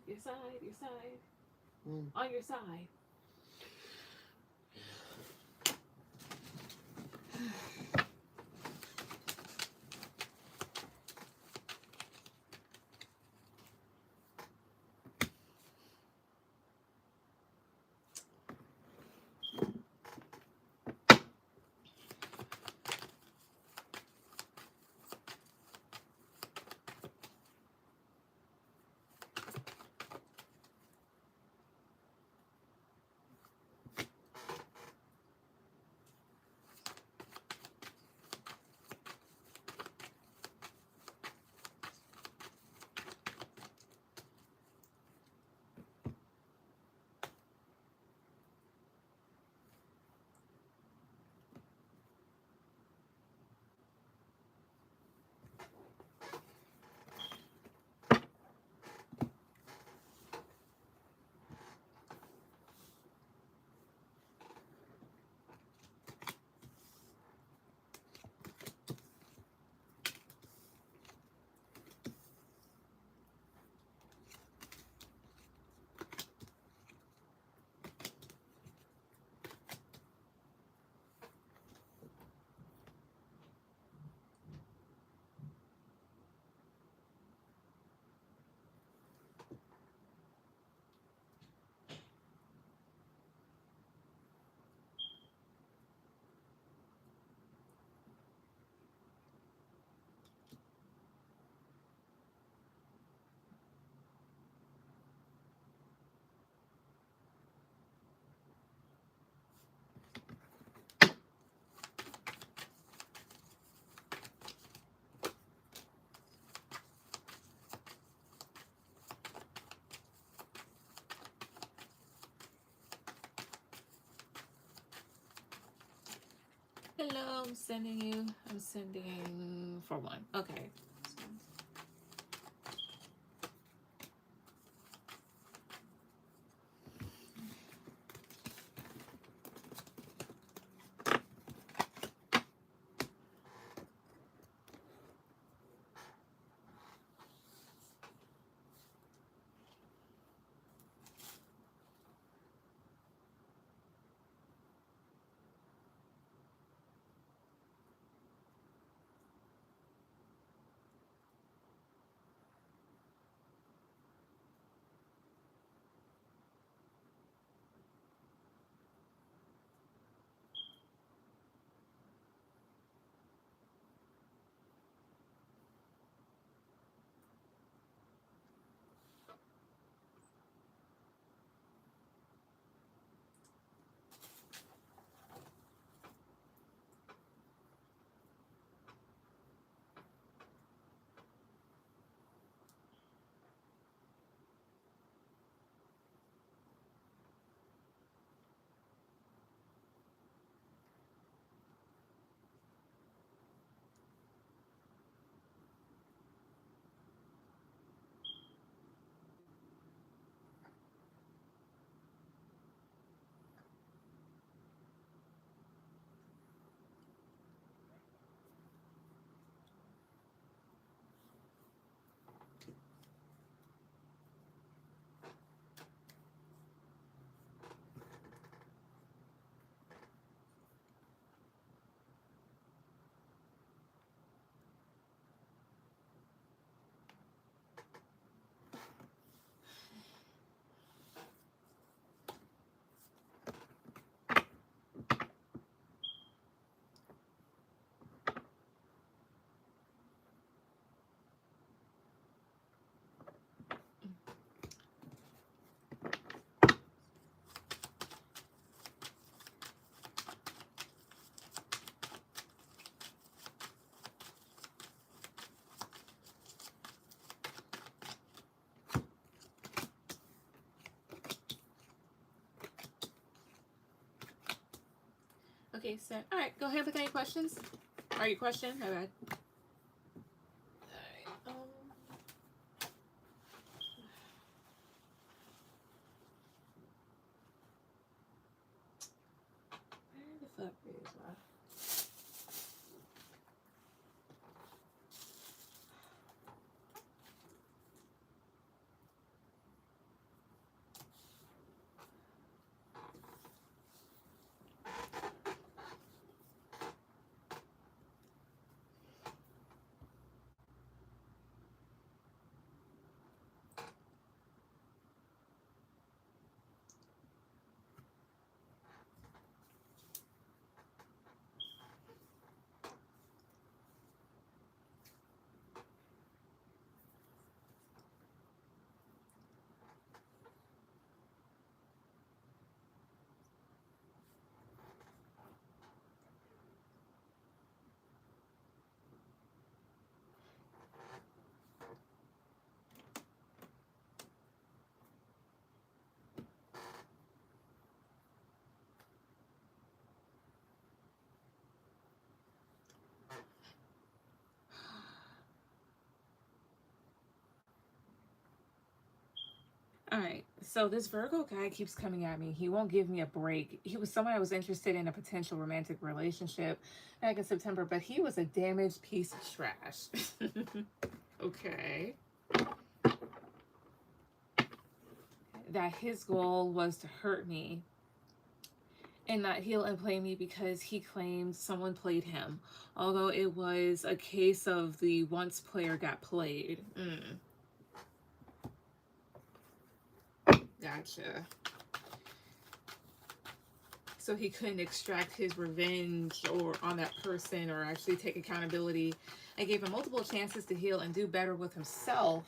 your side, your side, Mm. on your side. Hello, I'm sending for one. Okay. Okay, so all right, go ahead. Look at any questions. Are you question? My bad. All right. Where the fuck is my? All right, so this Virgo guy keeps coming at me. He won't give me a break. He was someone I was interested in a potential romantic relationship back in September, but he was a damaged piece of trash. Okay. That his goal was to hurt me and not heal and play me because he claimed someone played him. Although it was a case of the once player got played. Gotcha. So he couldn't extract his revenge or on that person or actually take accountability. I gave him multiple chances to heal and do better with himself,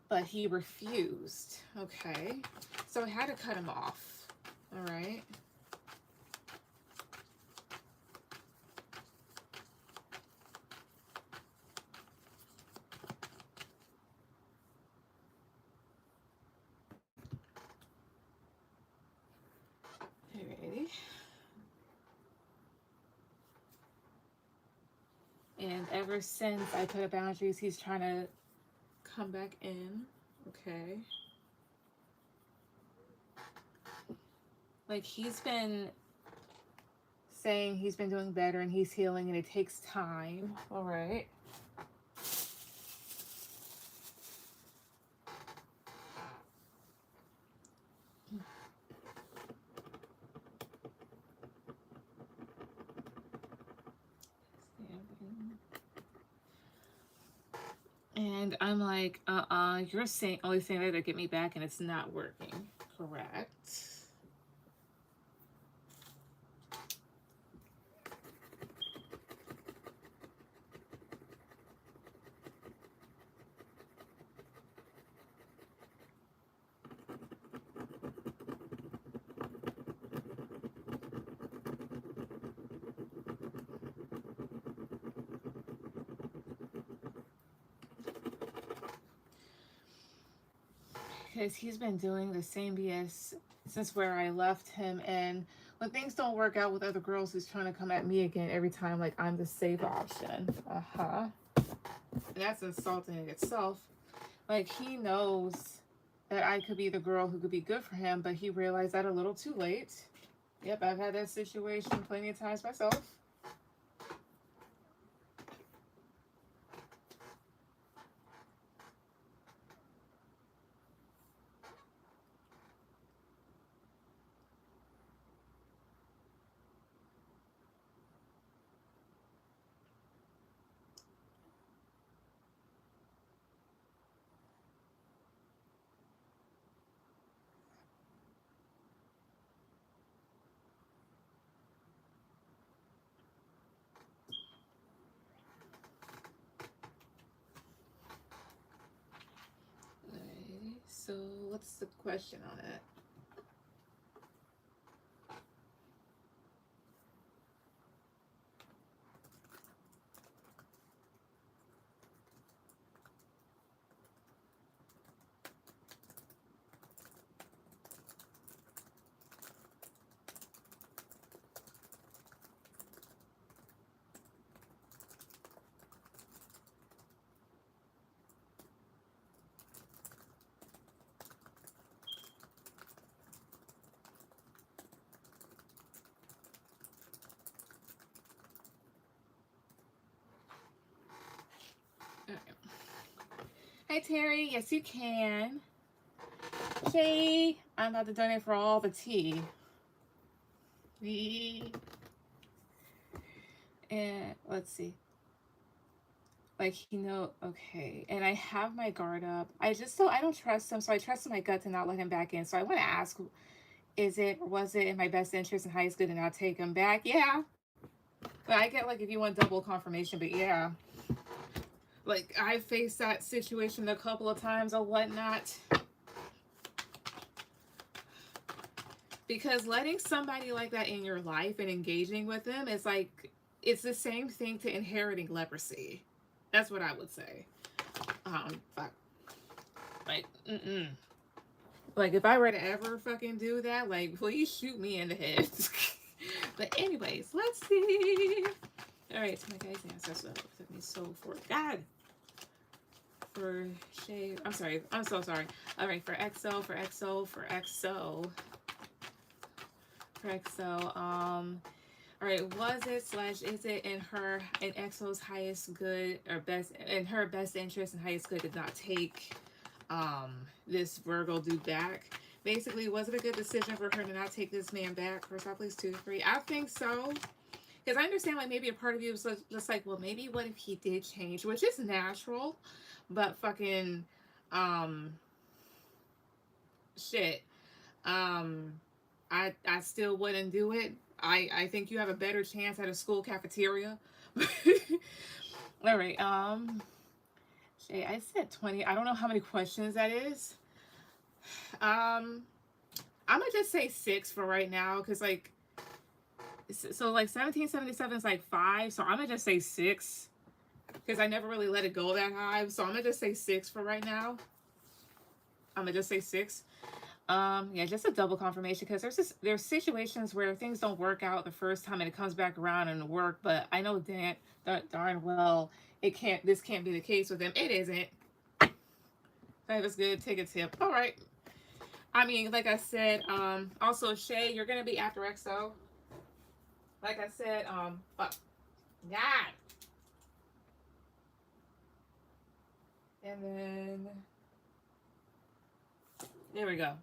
but he refused. Okay. So I had to cut him off. All right. Alrighty. And ever since I put up boundaries, he's trying to come back in. Okay. Like, he's been saying he's been doing better and he's healing and it takes time. All right. And I'm like, you're saying only saying that to get me back and it's not working. Correct. Because he's been doing the same BS since where I left him, and when things don't work out with other girls, he's trying to come at me again every time like I'm the safe option. That's insulting in itself. Like, he knows that I could be the girl who could be good for him, but he realized that a little too late. Yep, I've had that situation plenty of times myself. So what's the question on it? Hi, Terry. Yes, you can. Shay, I'm about to donate for all the tea. And let's see. Like, okay. And I have my guard up. I don't trust him, so I trust my gut to not let him back in. So I want to ask, was it in my best interest and highest good to not take him back? Yeah. But I get, like, if you want double confirmation, but yeah. Like, I faced that situation a couple of times or whatnot. Because letting somebody like that in your life and engaging with them is like, it's the same thing to inheriting leprosy. That's what I would say. Fuck. Like, Like, if I were to ever fucking do that, like, please shoot me in the head. But anyways, let's see. All right, so my guy's ancestors took me so for God. for Shay. I'm sorry. I'm so sorry. All right, for EXO, for EXO, for EXO, for EXO. All right, was it slash is it in EXO's highest good or best in her best interest and highest good to not take this Virgo dude back? Basically, was it a good decision for her to not take this man back? First off, please 2, 3. I think so. Because I understand, like, maybe a part of you is just like, well, maybe what if he did change, which is natural, but fucking, um, shit, um, I still wouldn't do it. I think you have a better chance at a school cafeteria. All right, shit, I said 20. I don't know how many questions that is. I'm gonna just say 6 for right now, because, like, so like 1777 is like 5, so I'm gonna just say 6 because I never really let it go that high. So I'm gonna just say 6 for right now. I'm gonna just say 6. Yeah, just a double confirmation, because there's situations where things don't work out the first time and it comes back around and work, but I know darn well this can't be the case with him. It isn't. That was good. Take a tip. All right. I mean, like I said, also Shay, you're gonna be after EXO. Like I said, but God. And then there we go.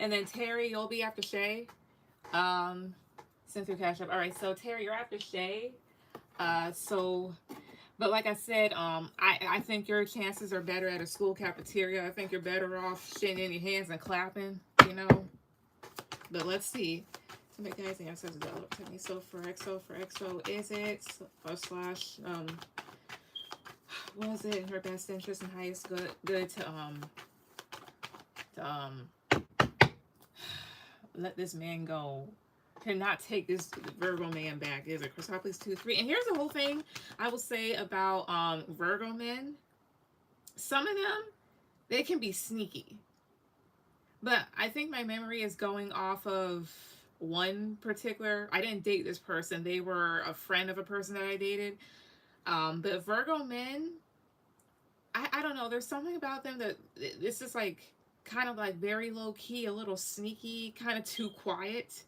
And then Terry, you'll be after Shay. Sent through Cashapp. All right, so Terry, you're after Shay. But like I said, I think your chances are better at a school cafeteria. I think you're better off shitting in your hands and clapping, you know. But let's see. To make guys answers develop to me. So for EXO, is it or slash was it in her best interest and highest good to let this man go, to not take this Virgo man back? Is it Chrysopolis 2, 3? And here's the whole thing I will say about Virgo men. Some of them, they can be sneaky, but I think my memory is going off of one particular, I didn't date this person, they were a friend of a person that I dated, but Virgo men, I don't know, there's something about them that this is like kind of like very low key, a little sneaky, kind of too quiet,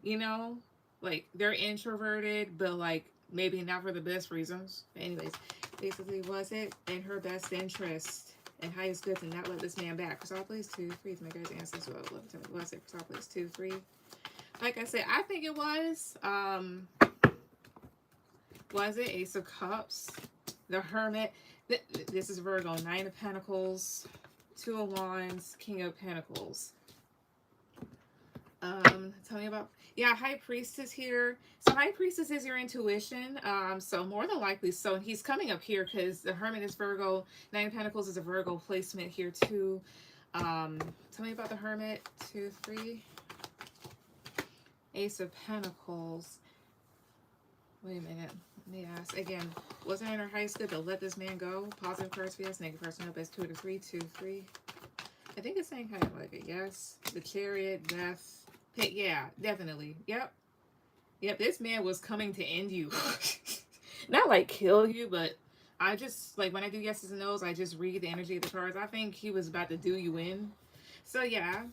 you know, like they're introverted, but like maybe not for the best reasons. But anyways, basically, was it in her best interest and highest good to not let this man back? Chrysopolis 2, 3 to make guys answer. So was it Chrysopolis 2, 3? Like I said, I think it was. Was it Ace of Cups, the Hermit? This is Virgo. 9 of Pentacles, 2 of Wands, King of Pentacles. Tell me about, yeah, High Priestess here. So High Priestess is your intuition. So more than likely, so he's coming up here because the Hermit is Virgo. 9 of Pentacles is a Virgo placement here too. Tell me about the Hermit. 2, 3. Ace of Pentacles. Wait a minute. Let me ask again. Was it in her highest good to let this man go? Positive cards for yes. Negative cards no. Best 2 to 3. 2, 3. I think it's saying kind of like a yes. The Chariot, Death, Pit. Yeah, definitely. Yep. This man was coming to end you. Not like kill you, but I just, like, when I do yeses and nos, I just read the energy of the cards. I think he was about to do you in. So yeah.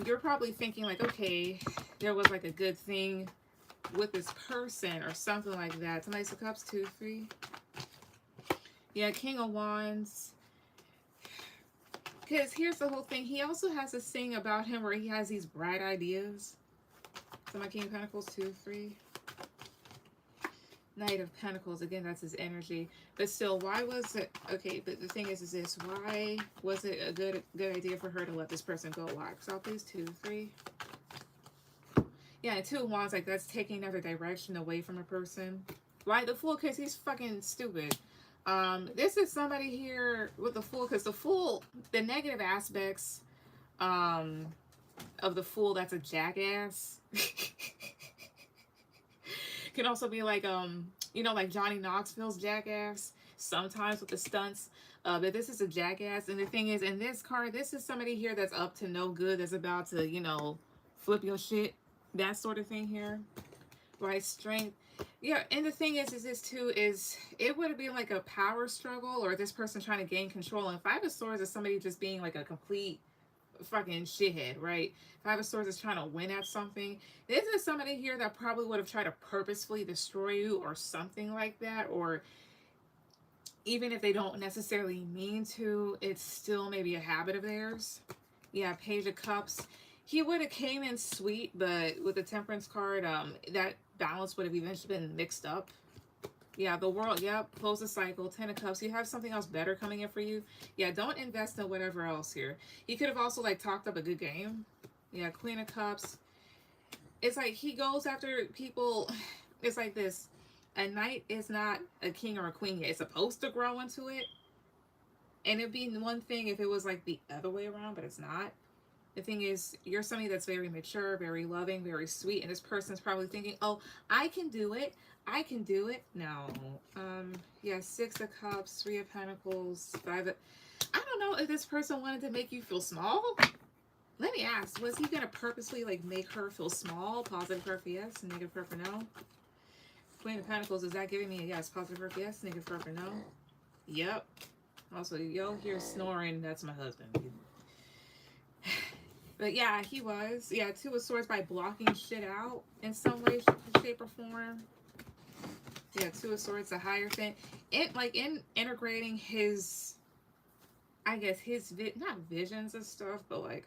You're probably thinking like, okay, there was like a good thing with this person or something like that. Some Ace of Cups, 2, 3. Yeah, King of Wands. Because here's the whole thing. He also has this thing about him where he has these bright ideas. So my King of Pentacles, 2, 3. Knight of Pentacles. Again, that's his energy. But still, why was it... Okay, but the thing is this. Why was it a good idea for her to let this person go? Why? So please, 2, 3. Yeah, and 2 of Wands, like, that's taking another direction away from a person. Why the Fool? Because he's fucking stupid. This is somebody here with the Fool, because the Fool, the negative aspects of the Fool, that's a jackass. Can also be like, you know, like Johnny Knoxville's jackass, sometimes with the stunts. But this is a jackass. And the thing is, in this card, this is somebody here that's up to no good, that's about to, you know, flip your shit. That sort of thing here. Right? Strength. Yeah, and the thing is this too is it would be like a power struggle or this person trying to gain control. And Five of Swords is somebody just being like a complete fucking shithead, right? Five of Swords is trying to win at something. This is somebody here that probably would have tried to purposefully destroy you or something like that, or even if they don't necessarily mean to, it's still maybe a habit of theirs. Yeah, Page of Cups. He would have came in sweet, but with the Temperance card, that balance would have eventually been mixed up. Yeah, the world. Yep, close the cycle. Ten of Cups. You have something else better coming in for you. Yeah, don't invest in whatever else here. He could have also like talked up a good game. Yeah, Queen of Cups. It's like he goes after people. It's like this. A knight is not a king or a queen yet. It's supposed to grow into it. And it'd be one thing if it was like the other way around, but it's not. The thing is, you're somebody that's very mature, very loving, very sweet, and this person's probably thinking, "Oh, I can do it. I can do it." No. Yeah, Six of Cups, Three of Pentacles, Five of... I don't know if this person wanted to make you feel small. Let me ask, was he gonna purposely like make her feel small? Positive her for yes, negative her for no. Queen of Pentacles, is that giving me a yes? Positive her for yes, negative her for no. Yep. Also, yo, here snoring, that's my husband. But yeah, he was. Yeah, Two of Swords by blocking shit out in some way, shape, or form. Yeah, Two of Swords, a higher thing. It like in integrating his, I guess his not visions and stuff, but like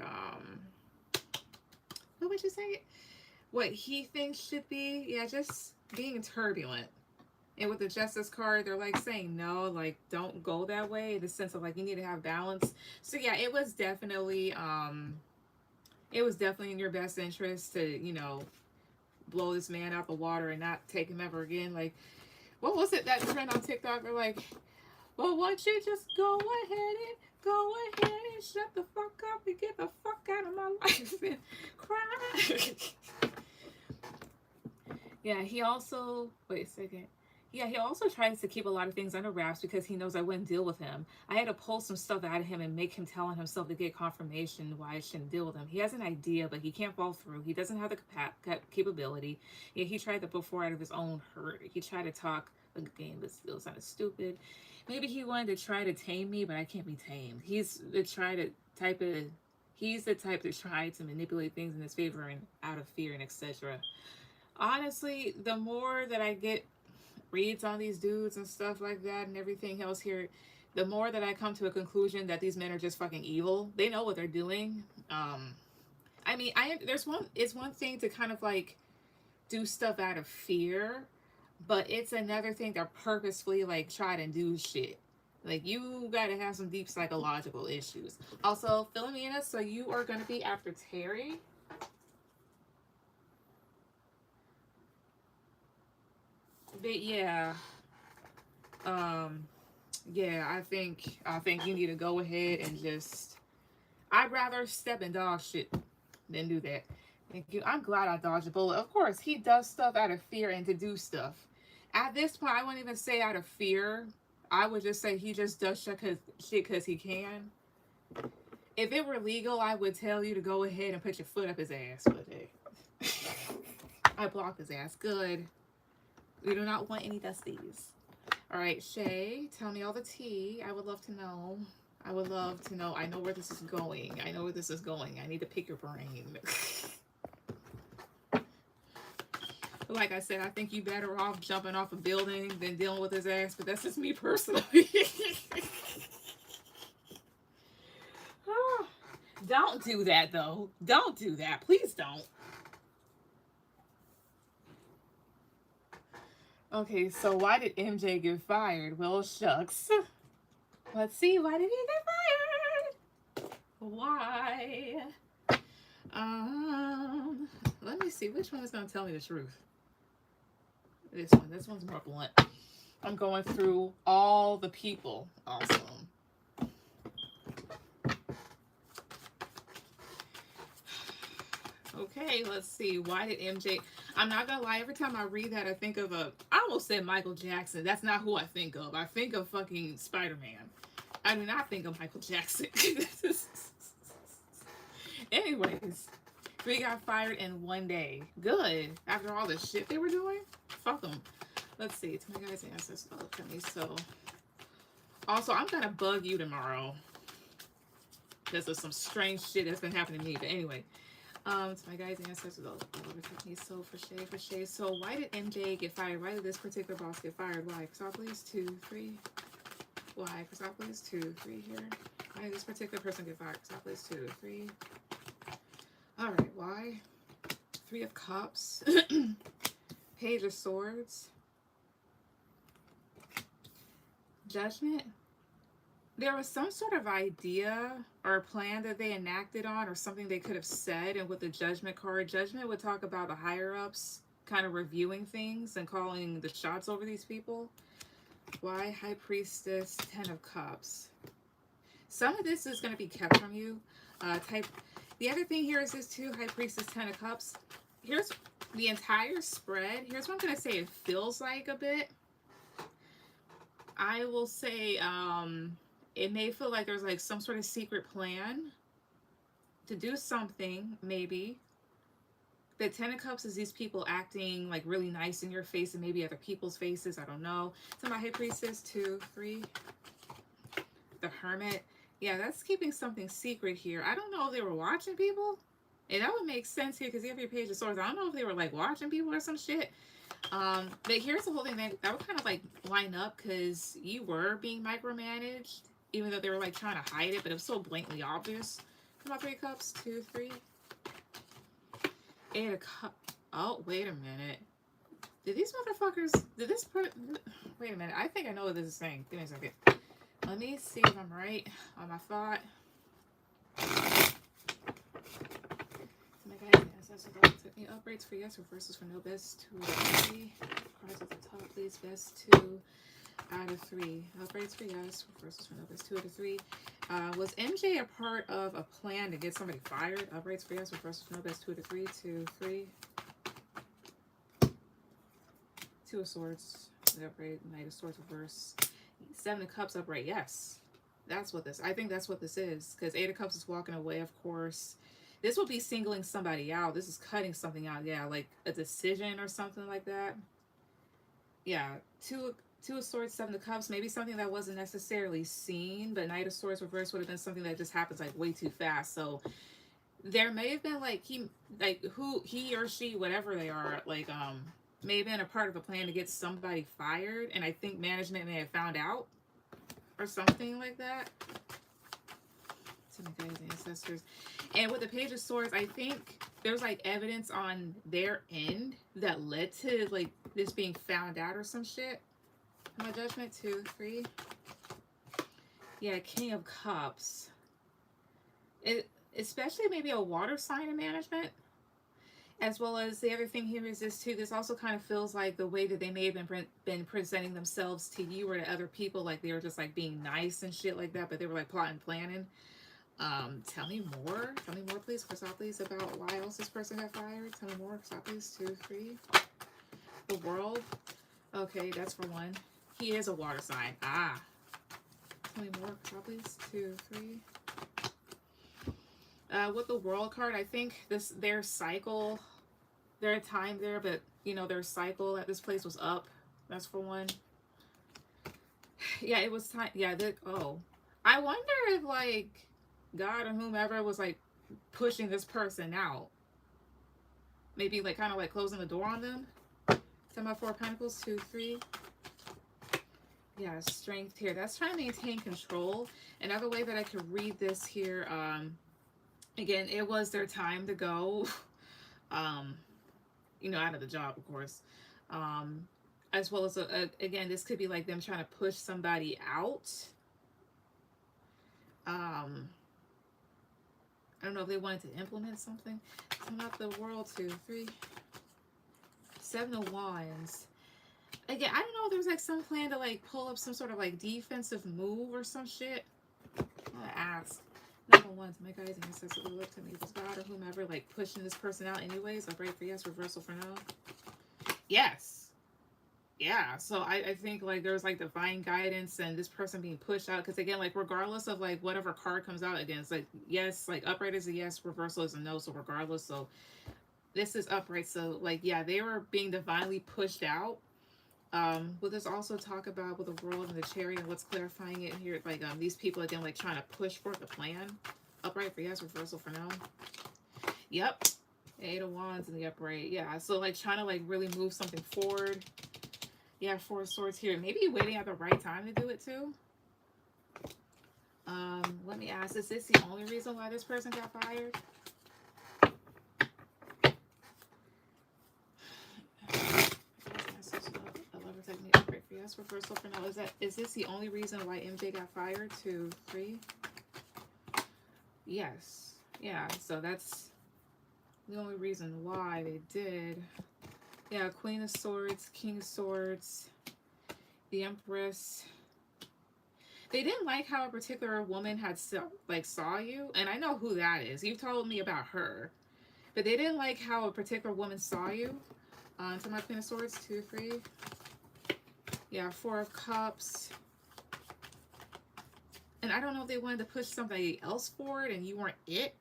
what would you say? What he thinks should be? Yeah, just being turbulent. And with the Justice card, they're like saying no, like don't go that way. In the sense of like you need to have balance. So yeah, it was definitely in your best interest to, you know, blow this man out the water and not take him ever again. Like, what was it that trend on TikTok? They're like, well, why don't you just go ahead and shut the fuck up and get the fuck out of my life and cry. Yeah, he also, wait a second. Yeah, he also tries to keep a lot of things under wraps because he knows I wouldn't deal with him. I had to pull some stuff out of him and make him tell on himself to get confirmation why I shouldn't deal with him. He has an idea, but he can't follow through. He doesn't have the capability. Yeah, he tried to put forward out of his own hurt. He tried to talk a game, but still sounded stupid. Maybe he wanted to try to tame me, but I can't be tamed. He's the type to try to manipulate things in his favor and out of fear and etc. Honestly, the more that I get reads on these dudes and stuff like that and everything else here, the more that I come to a conclusion that these men are just fucking evil. They know what they're doing. I mean, it's one thing to kind of like do stuff out of fear, but it's another thing to purposefully like try to do shit. Like you gotta have some deep psychological issues. Also, Philomena, so you are gonna be after Terry. But yeah, yeah, I think you need to go ahead and just. I'd rather step in dog shit than do that. Thank you. I'm glad I dodged a bullet. Of course, he does stuff out of fear and to do stuff. At this point, I wouldn't even say out of fear. I would just say he just does shit because he can. If it were legal, I would tell you to go ahead and put your foot up his ass. But hey, I blocked his ass. Good. We do not want any dusties. All right, Shay, tell me all the tea. I would love to know. I would love to know. I know where this is going. I know where this is going. I need to pick your brain. Like I said, I think you better off jumping off a building than dealing with his ass, but that's just me personally. Don't do that, though. Don't do that. Please don't. Okay, so why did MJ get fired? Well, shucks. Let's see, why did he get fired? Why? Let me see, which one is going to tell me the truth? This one. This one's more blunt. I'm going through all the people also. Okay, let's see. Why did MJ... I'm not going to lie. Every time I read that, I think of I almost said Michael Jackson. That's not who I think of. I think of fucking Spider-Man. I do not think of Michael Jackson. Anyways, we got fired in one day. Good. After all the shit they were doing. Fuck them. Let's see. To my guys and ancestors, look at me. So, also, I'm gonna bug you tomorrow because of some strange shit that's been happening to me. But anyway, to my guys and ancestors, look at me. So for Shay. So why did MJ get fired? Why did this particular boss get fired? Why? Chrysopolis 2, 3. Why? Chrysopolis 2, 3 here. Why did this particular person get fired? Chrysopolis 2, 3. All right. Why? 3 of Cups. Page of Swords. Judgment. There was some sort of idea or plan that they enacted on, or something they could have said. And with the Judgment card, Judgment would talk about the higher ups kind of reviewing things and calling the shots over these people. Why? High Priestess, 10 of Cups. Some of this is going to be kept from you. The other thing here is this too, High Priestess, 10 of Cups. Here's the entire spread. Here's what I'm going to say it feels like a bit. I will say it may feel like there's like some sort of secret plan to do something, maybe. The 10 of Cups is these people acting like really nice in your face and maybe other people's faces. I don't know. So my High Priestess, 2, 3. The Hermit. Yeah, that's keeping something secret here. I don't know if they were watching people. And that would make sense here because you have your Page of Swords. I don't know if they were like watching people or some shit. But here's the whole thing that would kind of like line up because you were being micromanaged, even though they were like trying to hide it, but it was so blatantly obvious. Come on, 3 of Cups, 2, 3. 8 of Cups. Oh, wait a minute. Did these motherfuckers, wait a minute. I think I know what this is saying. Give me a second. Let me see if I'm right on my thought. Took me upgrades for yes, reversals for no, best 2 out of 3. Cards at the top, please. Best 2 out of 3. Upgrades for yes, reversals for no, best 2 out of 3. Was MJ a part of a plan to get somebody fired? Upgrades for yes, reversals for no, best 2 out of 3. 2, 3. 2 of Swords. Upgrade. Knight of Swords reverse. 7 of Cups upgrade. Yes, that's what this. I think that's what this is because 8 of Cups is walking away, of course. This will be singling somebody out. This is cutting something out. Yeah, like a decision or something like that. Yeah, 2 of Swords, 7 of Cups. Maybe something that wasn't necessarily seen, but Knight of Swords reverse would have been something that just happens like way too fast. So there may have been like he or she, whatever they are, like may have been a part of a plan to get somebody fired, and I think management may have found out or something like that. To my guys and ancestors. And with the Page of Swords, I think there's like evidence on their end that led to like this being found out or some shit. My Judgment, 2, 3. Yeah, King of Cups. Especially maybe a water sign in management. As well as the other thing here is this too. This also kind of feels like the way that they may have been presenting themselves to you or to other people, like they were just like being nice and shit like that, but they were like plotting, planning. Tell me more. Tell me more, please, Chrysopolis, about why else this person got fired. Tell me more, Chrysopolis, 2, 3. The World. Okay, that's for 1. He is a water sign. Ah. Tell me more, Chrysopolis, 2, 3. With the World card, I think their cycle, their time there, but you know their cycle at this place was up. That's for 1. Yeah, it was time. Yeah. I wonder if like God or whomever was like pushing this person out. Maybe like kind of like closing the door on them. 10 of 4 Pentacles, 2, 3. Yeah, Strength here. That's trying to maintain control. Another way that I could read this here, again, it was their time to go, you know, out of the job, of course. As well as, again, this could be like them trying to push somebody out. I don't know if they wanted to implement something. Come out the World, 2, 3. 7 of Wands. Again, I don't know if there's like some plan to like pull up some sort of like defensive move or some shit. I'm gonna ask. Number 1, to make guys and ancestors look to me. Was God or whomever like pushing this person out anyways? Upgrade for yes, reversal for no. Yes. Yeah, so I think like there's like divine guidance and this person being pushed out because again, like regardless of like whatever card comes out, again, it's like yes, like upright is a yes, reversal is a no, so regardless, so This is upright, so like yeah, they were being divinely pushed out. Will this also talk about with the world and the chariot and what's clarifying it here? Like these people again like trying to push forth a plan. Upright for yes, reversal for no. Yep. Eight of Wands in the upright. Yeah. So like trying to like really move something forward. Yeah, Four of Swords here. Maybe waiting at the right time to do it too. Let me ask, is this the only reason why this person got fired? Yes, reversal for no. Is this the only reason why MJ got fired? 2, 3. Yes. Yeah, so that's the only reason why they did. Yeah, Queen of Swords, King of Swords, the Empress. They didn't like how a particular woman had saw you, and I know who that is. You've told me about her, but they didn't like how a particular woman saw you. To my Queen of Swords, 2, 3. Yeah, Four of Cups. And I don't know if they wanted to push somebody else forward and you weren't it.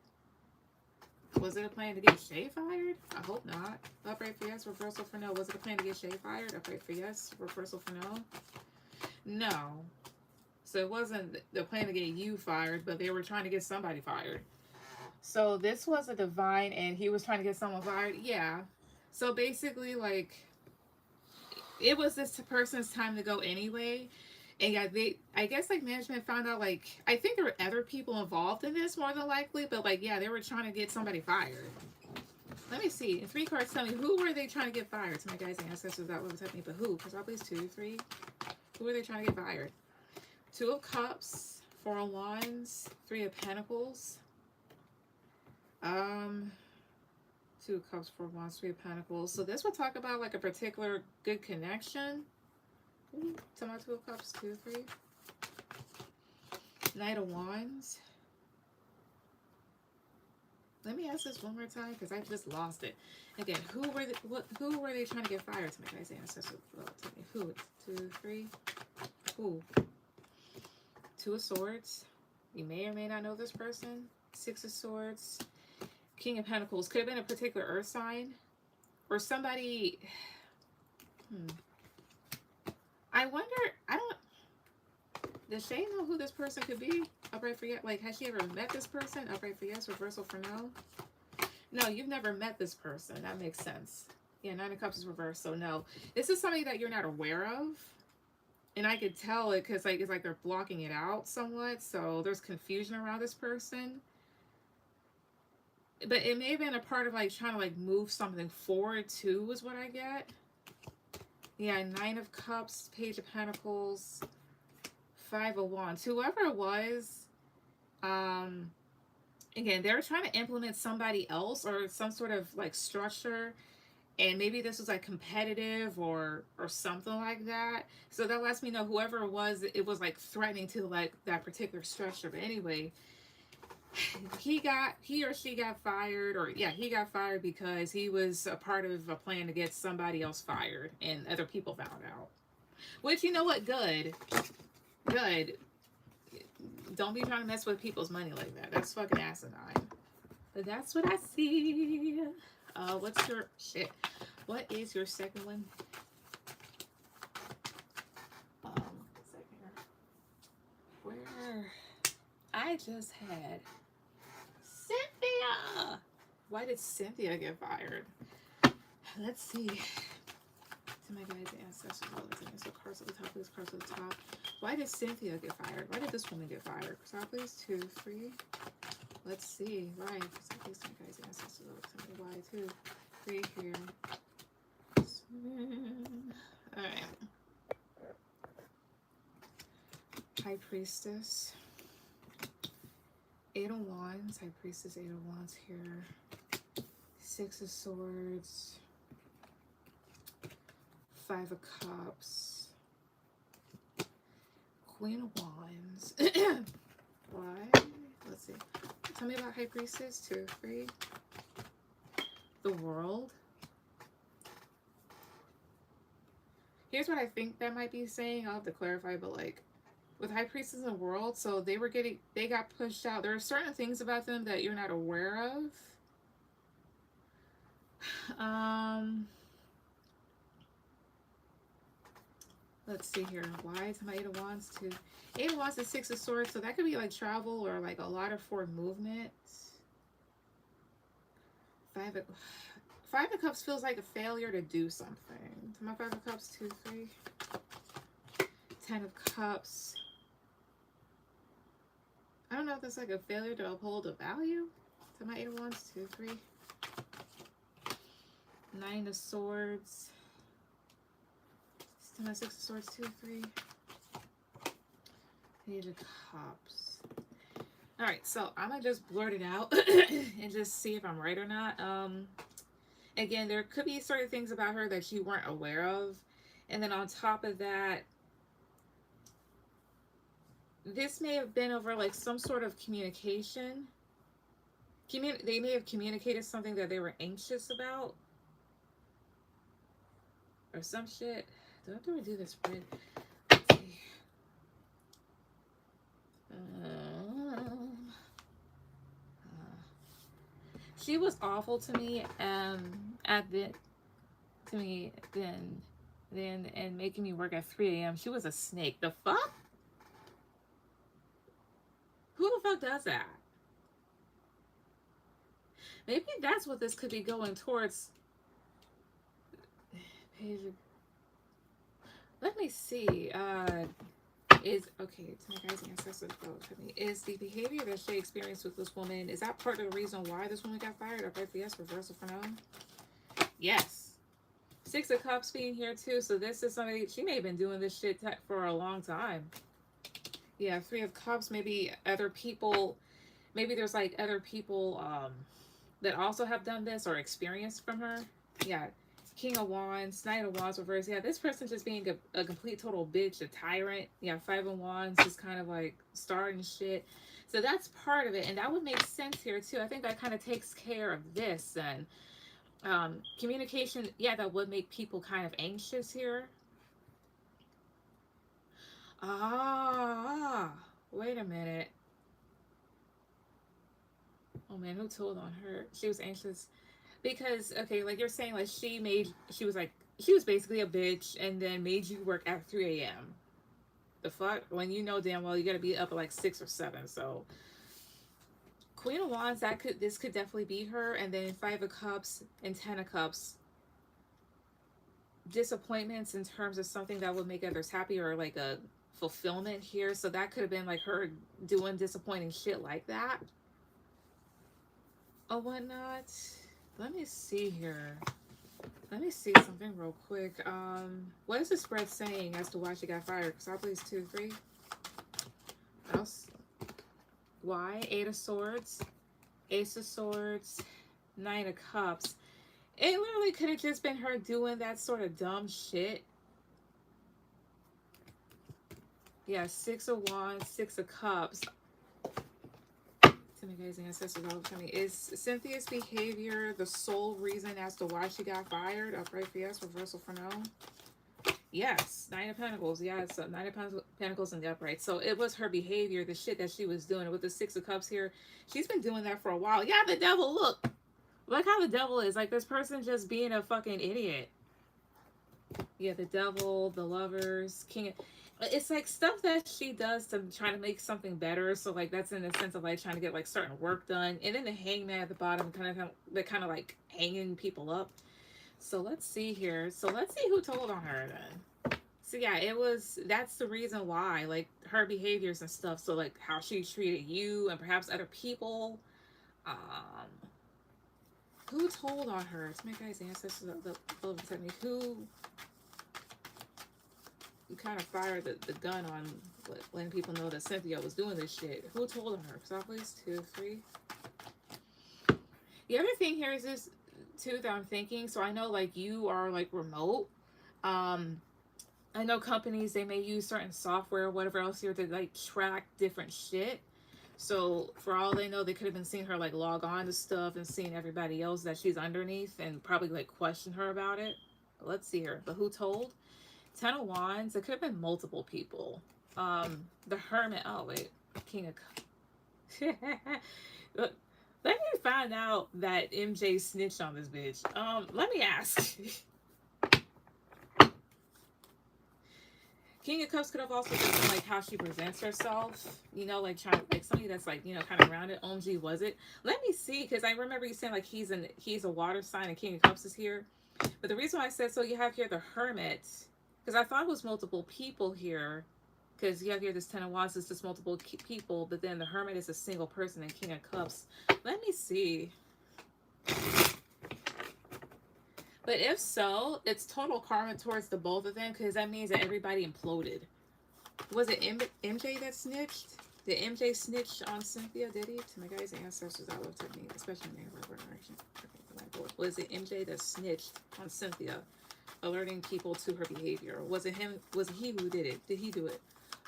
Was it a plan to get Shay fired? I hope not. Upright for yes, reversal for no. Was it a plan to get Shay fired? Upright for yes, reversal for no. No. So it wasn't the plan to get you fired, but they were trying to get somebody fired. So this was a divine and he was trying to get someone fired? Yeah. So basically, like, it was this person's time to go anyway. And yeah, I guess like management found out, like, I think there were other people involved in this more than likely, but like, yeah, they were trying to get somebody fired. Let me see. 3 cards tell me, who were they trying to get fired? To my guys and ancestors, that was me, but who? Because I believe 2, 3. Who were they trying to get fired? 2 of Cups, 4 of Wands, 3 of Pentacles. 2 of Cups, 4 of Wands, 3 of Pentacles. So this will talk about like a particular good connection. To my 2 of Cups, 2, 3. Knight of Wands. Let me ask this one more time because I just lost it. Again, who were they trying to get fired? To my guys and ancestors, well, tell me who. 2, 3. Who? 2 of Swords. You may or may not know this person. 6 of Swords. King of Pentacles. Could have been a particular earth sign. Or somebody... I wonder... Does Shay know who this person could be? Upright for yes. Like, has she ever met this person? Upright for yes. Reversal for no. No, you've never met this person. That makes sense. Yeah, 9 of Cups is reversed. So no. This is somebody that you're not aware of. And I could tell it because like it's like they're blocking it out somewhat. So there's confusion around this person. But it may have been a part of like trying to like move something forward too, is what I get. Yeah, 9 of Cups, Page of Pentacles, 5 of Wands. Whoever it was, again, they're trying to implement somebody else or some sort of like structure. And maybe this was like competitive or something like that. So that lets me know whoever it was like threatening to like that particular structure. But anyway, he or she got fired, or yeah, he got fired because he was a part of a plan to get somebody else fired and other people found out. Which, you know what? Good. Don't be trying to mess with people's money like that. That's fucking asinine. But that's what I see. What's your shit? What is your second one? Second here. Where I just had Cynthia. Why did Cynthia get fired? Let's see. To my guides and ancestors, so cards at the top, these cards at the top. Why did Cynthia get fired? Why did this woman get fired? So please 2, 3. Let's see. Why? So please to my guides and ancestors, tell me why 2, 3 here. Alright. High Priestess. 8 of Wands. High Priestess, 8 of Wands here. 6 of Swords. 5 of Cups. Queen of Wands. Why? Let's see. Tell me about High Priestess. 2, 3. The World. Here's what I think that might be saying. I'll have to clarify, but like with High Priestess and World, so they got pushed out. There are certain things about them that you're not aware of. Um, let's see here. Why is my Eight of Wands to Eight of Wands to Six of Swords? So that could be like travel or like a lot of forward movement. Five of, Five of Cups feels like a failure to do something. My Five of Cups, 2, 3. 10 of Cups. I don't know if that's like a failure to uphold a value. To my Eight of Wands, 2, 3. 9 of Swords. To my Six of Swords, 2, 3. Page of Cups. Alright, so I'm gonna just blurt it out and just see if I'm right or not. Again, there could be certain things about her that you weren't aware of. And then on top of that, this may have been over like some sort of communication. They may have communicated something that they were anxious about. Or some shit. Do I have to redo this spread? Let's see. She was awful to me then and making me work at 3 a.m. She was a snake. The fuck? Who the fuck does that? Maybe that's what this could be going towards. Let me see. Is okay, to my guys and ancestors, is the behavior that she experienced with this woman, is that part of the reason why this woman got fired? Or pray for yes, reversal for no? Yes. Six of Cups being here too, so this is somebody, she may have been doing this shit for a long time. Yeah, Three of Cups, maybe other people, maybe there's like other people that also have done this or experienced from her. Yeah. King of Wands, Knight of Wands reverse. Yeah, this person just being a complete total bitch, a tyrant. Yeah, Five of Wands just kind of like starting shit. So that's part of it, and that would make sense here too. I think that kind of takes care of this. And communication, yeah, that would make people kind of anxious here. Wait a minute. Oh man, who told on her? She was anxious. Because, okay, like you're saying, like she was basically a bitch and then made you work at 3 a.m. The fuck? When you know damn well you gotta be up at like 6 or 7. So Queen of Wands, this could definitely be her. And then Five of Cups and 10 of Cups. Disappointments in terms of something that would make others happy or like a fulfillment here. So that could have been like her doing disappointing shit like that. Or whatnot. Let me see here. Let me see something real quick. What is the spread saying as to why she got fired? Because I please 2, 3. What else? Why? 8 of Swords, Ace of Swords, 9 of Cups. It literally could have just been her doing that sort of dumb shit. Yeah, 6 of Wands, 6 of Cups. Guys, ancestors all tell me, is Cynthia's behavior the sole reason as to why she got fired? Upright for yes, reversal for no. Yes, 9 of Pentacles. Yeah, so 9 of Pentacles in the upright. So it was her behavior, the shit that she was doing with the 6 of Cups here. She's been doing that for a while. Yeah, the devil. Look how the devil is. Like this person just being a fucking idiot. Yeah, the devil, the lovers, king. It's like stuff that she does to try to make something better. So like that's in the sense of like trying to get like certain work done. And then the hangman at the bottom they're kind of like hanging people up. So let's see here. So let's see who told on her then. So yeah, that's the reason why, like her behaviors and stuff. So like how she treated you and perhaps other people. Who told on her? It's my guys' ancestors who kind of fired the gun on letting people know that Cynthia was doing this shit. Who told on her? So please 2, 3. The other thing here is this too that I'm thinking. So I know like you are like remote. I know companies, they may use certain software or whatever else here to like track different shit. So for all they know, they could have been seeing her like log on to stuff and seeing everybody else that she's underneath and probably like question her about it. But let's see here. But who told? 10 of Wands. It could have been multiple people. The Hermit. Oh wait, King of Let me find out that MJ snitched on this bitch. Let me ask. King of Cups could have also just been like how she presents herself, you know, like trying like somebody that's like, you know, kind of rounded. OMG, was it? Let me see, because I remember you saying like he's a water sign and King of Cups is here. But the reason why I said so, you have here the Hermit, because I thought it was multiple people here, because you have here this Ten of Wands is just multiple people, but then the Hermit is a single person and King of Cups. Let me see. But if so, it's total karma towards the both of them, because that means that everybody imploded. Was it MJ that snitched? Did MJ snitch on Cynthia? Did he? To my guys' ancestors, I love technique, especially in the direction. Was it MJ that snitched on Cynthia, alerting people to her behavior? Was it him? Was it he who did it? Did he do it?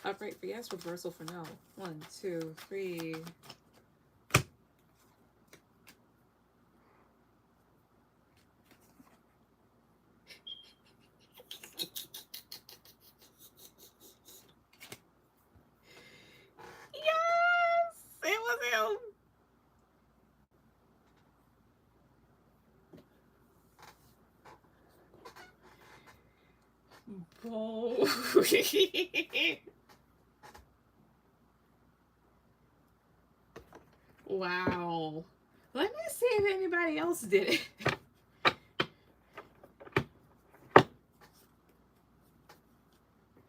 Upright for yes, reversal for no. 1, 2, 3. Yes, it was him. Oh. Wow. Let me see if anybody else did it.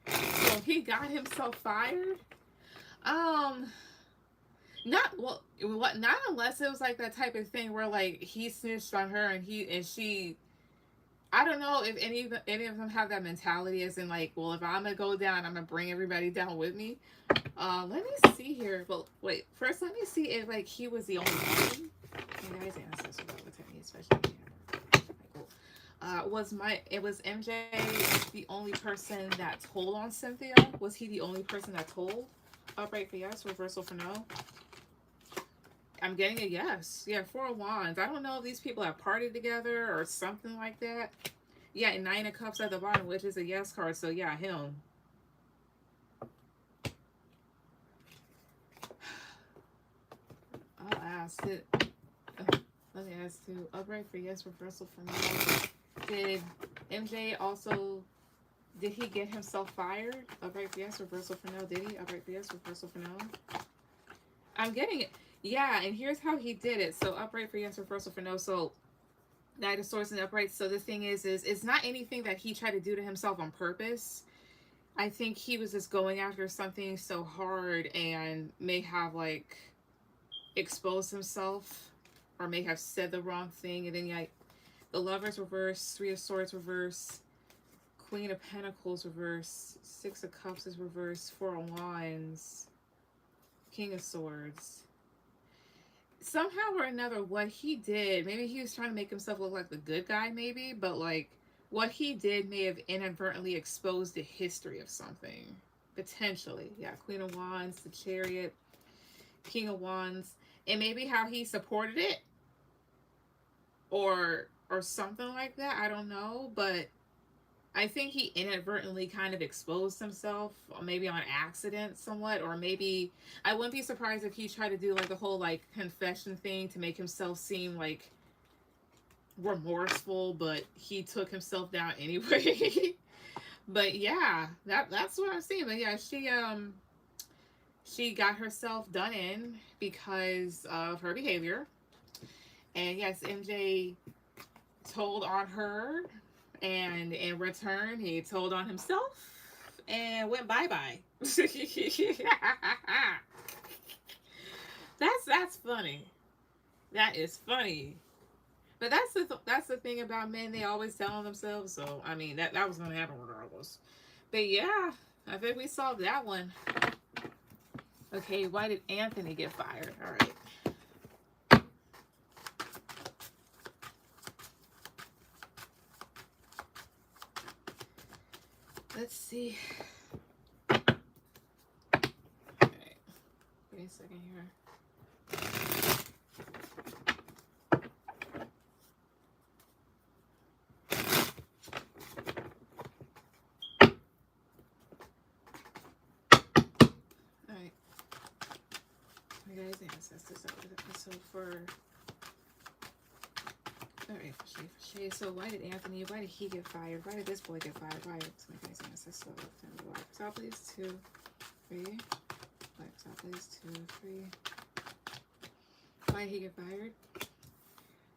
So he got himself fired? Not well what not unless it was like that type of thing where like he snitched on her and she I don't know if any of them have that mentality as in like, well, if I'm gonna go down, I'm gonna bring everybody down with me. Let me see here. Well, wait. First, let me see if like he was the only one. You guys, ancestors with me, especially. Was MJ the only person that told on Cynthia? Was he the only person that told? Upright for yes, reversal for no. I'm getting a yes. Yeah, 4 of Wands. I don't know if these people have partied together or something like that. Yeah, and 9 of Cups at the bottom, which is a yes card. So yeah, him. I'll ask it. Let me ask too. Upright for yes, reversal for no. Did MJ also? Did he get himself fired? Upright for yes, reversal for no. Did he? Upright for yes, reversal for no. I'm getting it. Yeah, and here's how he did it. So upright for yes, reversal for no. So Knight of Swords and upright. So the thing is it's not anything that he tried to do to himself on purpose. I think he was just going after something so hard and may have like exposed himself or may have said the wrong thing. And then yeah, the Lovers reverse, 3 of Swords reverse, Queen of Pentacles reverse, 6 of Cups is reverse, 4 of Wands, King of Swords. Somehow or another, what he did, maybe he was trying to make himself look like the good guy, maybe, but like what he did may have inadvertently exposed the history of something. Potentially. Yeah, Queen of Wands, the Chariot, King of Wands, and maybe how he supported it or something like that. I don't know, but I think he inadvertently kind of exposed himself, maybe on accident somewhat, or maybe I wouldn't be surprised if he tried to do like the whole like confession thing to make himself seem like remorseful, but he took himself down anyway. But yeah, that's what I'm seeing. But yeah, she got herself done in because of her behavior. And yes, MJ told on her, and in return he told on himself and went bye-bye. That's funny. That is funny. But that's the thing about men, they always tell on themselves. So I mean that was gonna happen regardless. But yeah, I think we solved that one. Okay, why did Anthony get fired? All right. Let's see. All right. Wait a second here. All right. my guys' ancestors out with episode for. Alright, for Shay. So why did he get fired? Why did this boy get fired? Why? So my guys' ancestors out with why? So please 2, 3. Why? So please 2, 3. Why did he get fired?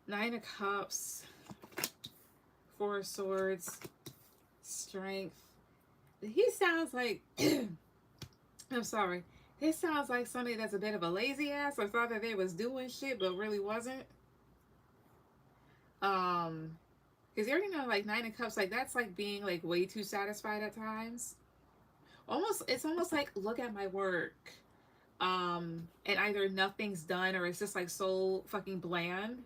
9 of Cups. 4 of Swords. Strength. He sounds like I'm sorry. This sounds like somebody that's a bit of a lazy ass or thought that they was doing shit but really wasn't. Because you already know, like, 9 of Cups, like, that's like being like way too satisfied at times. It's almost like, look at my work. And either nothing's done or it's just like so fucking bland.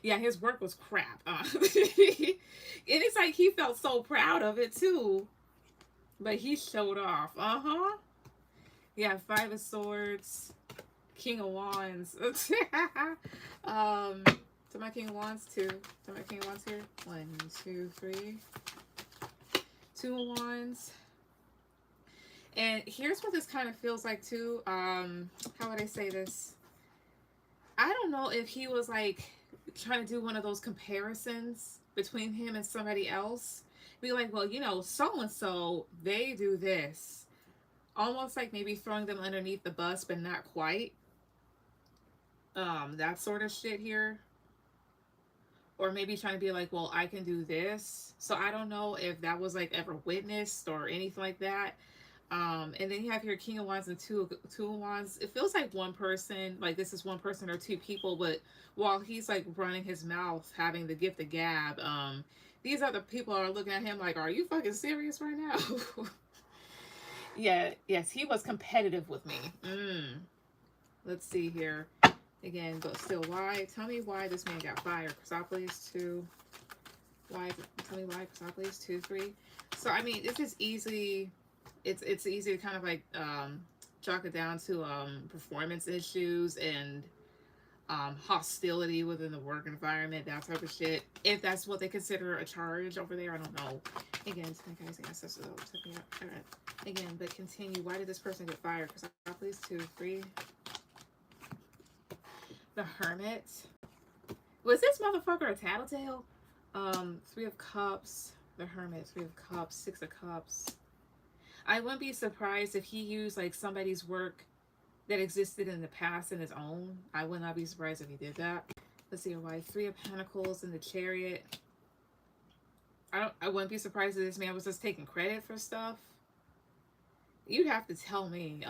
Yeah, his work was crap. And it's like he felt so proud of it too. But he showed off. Yeah, 5 of Swords. King of Wands. To my King of Wands, 2. To my King of Wands here. 1, 2, 3. 2 of Wands. And here's what this kind of feels like too. How would I say this? I don't know if he was like trying to do one of those comparisons between him and somebody else. Be like, well, you know, so-and-so, they do this. Almost like maybe throwing them underneath the bus, but not quite. That sort of shit here. Or maybe trying to be like, well, I can do this. So I don't know if that was like ever witnessed or anything like that. And then you have your King of Wands and two of Wands. It feels like one person, like this is one person or 2 people, but while he's like running his mouth, having the gift of gab, these other people are looking at him like, are you fucking serious right now? Yeah, yes, he was competitive with me. Let's see here. Again, but still, why? Tell me why this man got fired. Chrysopolis 2. Why? Tell me why. Chrysopolis 2, 3. So, I mean, this is easy. It's easy to kind of like chalk it down to performance issues and hostility within the work environment, that type of shit. If that's what they consider a charge over there, I don't know. Again, it's my guys' ancestors. All right. Again, but continue. Why did this person get fired? Chrysopolis 2, 3. The Hermit. Was this motherfucker a tattletale? 3 of Cups. The Hermit. 3 of Cups. 6 of Cups. I wouldn't be surprised if he used like somebody's work that existed in the past in his own. I would not be surprised if he did that. Let's see why. 3 of Pentacles in the Chariot. I wouldn't be surprised if this man was just taking credit for stuff. You'd have to tell me.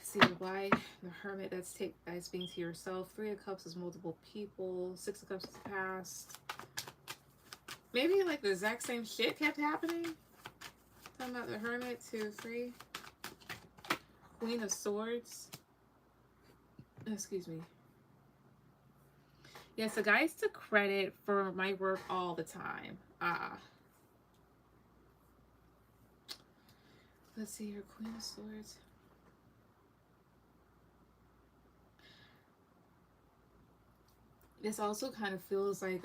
See why the Hermit, that's being to yourself. 3 of Cups is multiple people. 6 of Cups is past. Maybe like the exact same shit kept happening. Talking about the Hermit. 2, 3. Queen of Swords. Excuse me. Yes, the guys took credit for my work all the time. Let's see here. Queen of Swords. This also kind of feels like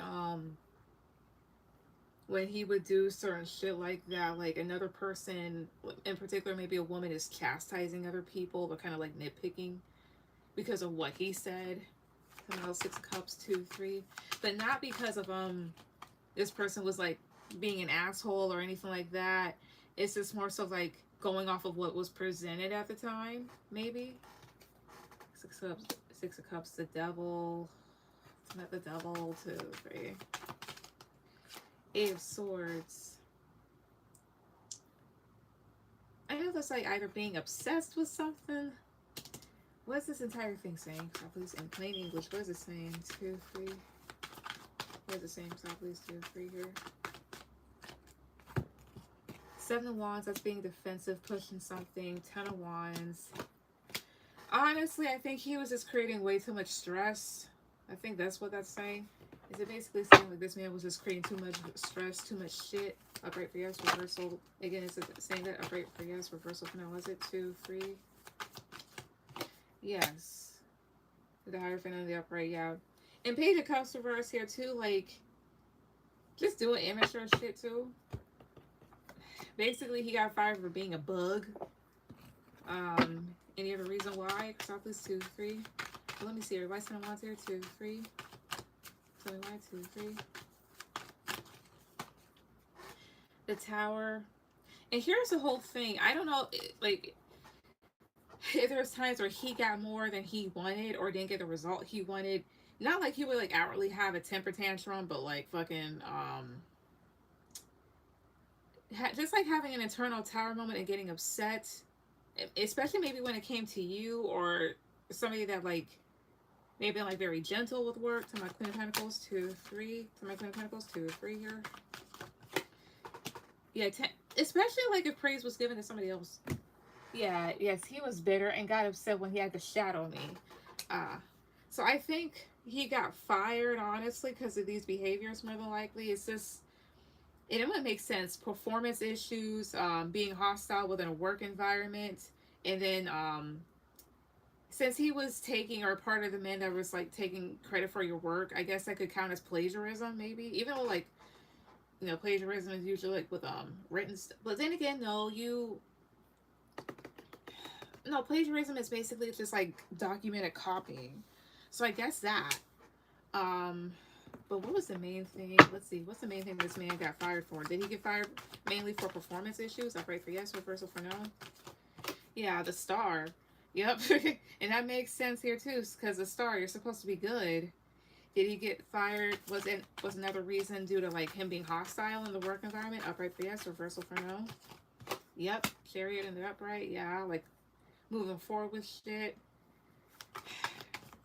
when he would do certain shit like that, like another person in particular, maybe a woman, is chastising other people but kind of like nitpicking because of what he said. 6 of Cups, 2, 3. But not because of this person was like being an asshole or anything like that. It's just more so like going off of what was presented at the time, maybe. 6 of Cups, the Devil. Not the Devil. 2, 3. 8 of Swords. I know that's like either being obsessed with something. What's this entire thing saying? So please, in plain English, what is it saying? 2, 3. What is it saying? So please, 2, 3 here. 7 of Wands, that's being defensive, pushing something. 10 of Wands. Honestly, I think he was just creating way too much stress. I think that's what that's saying. Is it basically saying like this man was just creating too much stress, too much shit? Upright for yes, reversal. Again, is it saying that? Upright for yes, reversal for no. Was it 2, 3? Yes. The Hierophant and the upright, yeah. And Page of Cups reverse here too, like just doing immature shit too. Basically, he got fired for being a bug. right? Lovelies 2, 3. Well, let me see. Everybody send wands here. 2, 3. Tell me why. 2, 3. The Tower. And here's the whole thing. I don't know, like, if there's times where he got more than he wanted or didn't get the result he wanted. Not like he would like outwardly have a temper tantrum, but like fucking just like having an internal tower moment and getting upset, especially maybe when it came to you or somebody that like maybe like very gentle with work. To my Queen of Pentacles 2, 3. To my Queen of Pentacles 2, 3 here. Yeah, especially like if praise was given to somebody else. Yeah, yes, he was bitter and got upset when he had to shadow me. So I think he got fired, honestly, because of these behaviors, more than likely. It's just, it would make sense. Performance issues, being hostile within a work environment, and then since he was taking, or part of the men that was like taking credit for your work, I guess that could count as plagiarism, maybe. Even though like, you know, plagiarism is usually like with written stuff. But then again, no, plagiarism is basically just like documented copying. So I guess that. But what was the main thing? Let's see. What's the main thing this man got fired for? Did he get fired mainly for performance issues? Upright for yes, reversal for no. Yeah, the Star. Yep. And that makes sense here too, because the Star, you're supposed to be good. Did he get fired? Was another reason due to like him being hostile in the work environment? Upright for yes, reversal for no. Yep. Chariot in the upright. Yeah, like moving forward with shit.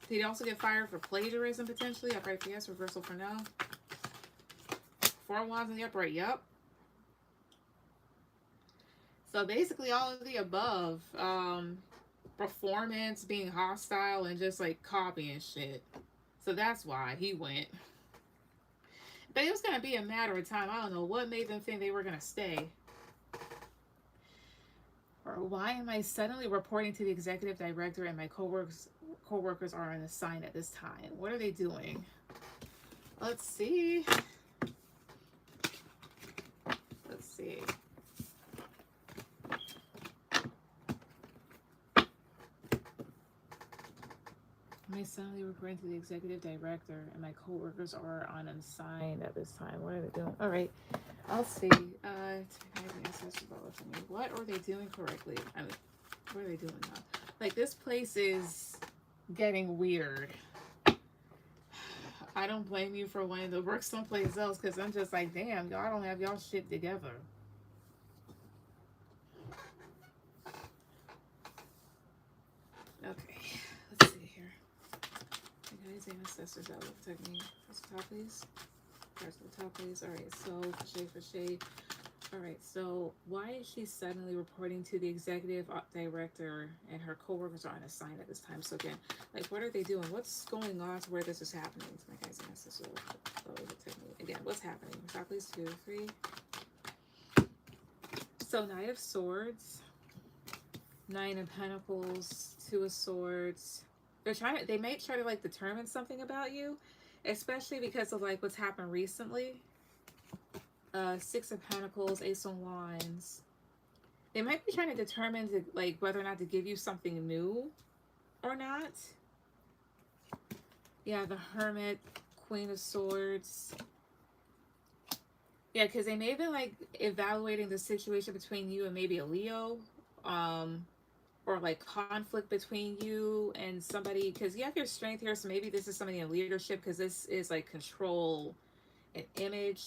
Did he also get fired for plagiarism potentially? Upright for yes, reversal for no. 4 wands in the upright. Yep. So basically all of the above. Performance, being hostile, and just like copying shit. So that's why he went. But it was going to be a matter of time. I don't know what made them think they were going to stay. Or why am I suddenly reporting to the executive director and my co-workers are on assigned at this time? What are they doing? Let's see. Let's see. Am I suddenly reporting to the executive director and my co-workers are on assigned at this time? What are they doing? All right. I'll see. What are they doing correctly? I mean, what are they doing now? Like, this place is getting weird. I don't blame you for wanting to work someplace else, because I'm just like, damn, y'all don't have y'all shit together. Okay, let's see here. Guys, ancestors that will protect me. Press the top, please. Press the top, please. All right, so for shade. All right, so why is she suddenly reporting to the executive director and her co-workers are on assignment at this time? So again, like, what are they doing? What's going on to where this is happening? My guys, ancestors will protect me. Again, what's happening? Top, please. 2, 3. So Knight of Swords, 9 of Pentacles, 2 of Swords. They may try to like determine something about you, especially because of like what's happened recently. 6 of Pentacles, Ace of Wands. They might be trying to determine like whether or not to give you something new or not. Yeah, the Hermit, Queen of Swords. Yeah, because they may have been like evaluating the situation between you and maybe a Leo. Or like conflict between you and somebody, because you have your strength here, so maybe this is somebody in leadership, because this is like control and image.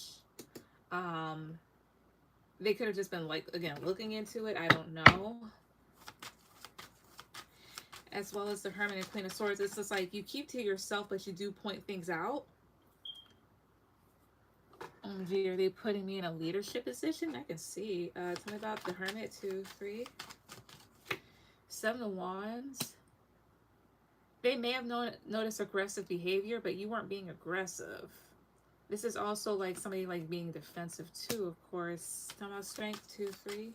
They could have just been like, again, looking into it, I don't know. As well as the Hermit and Queen of Swords, it's just like you keep to yourself, but you do point things out. Oh gee, are they putting me in a leadership position? I can see. Tell me about the Hermit. 2, 3. 7 of Wands. They may have noticed aggressive behavior, but you weren't being aggressive. This is also like somebody like being defensive too, of course. Talking about Strength. 2, 3.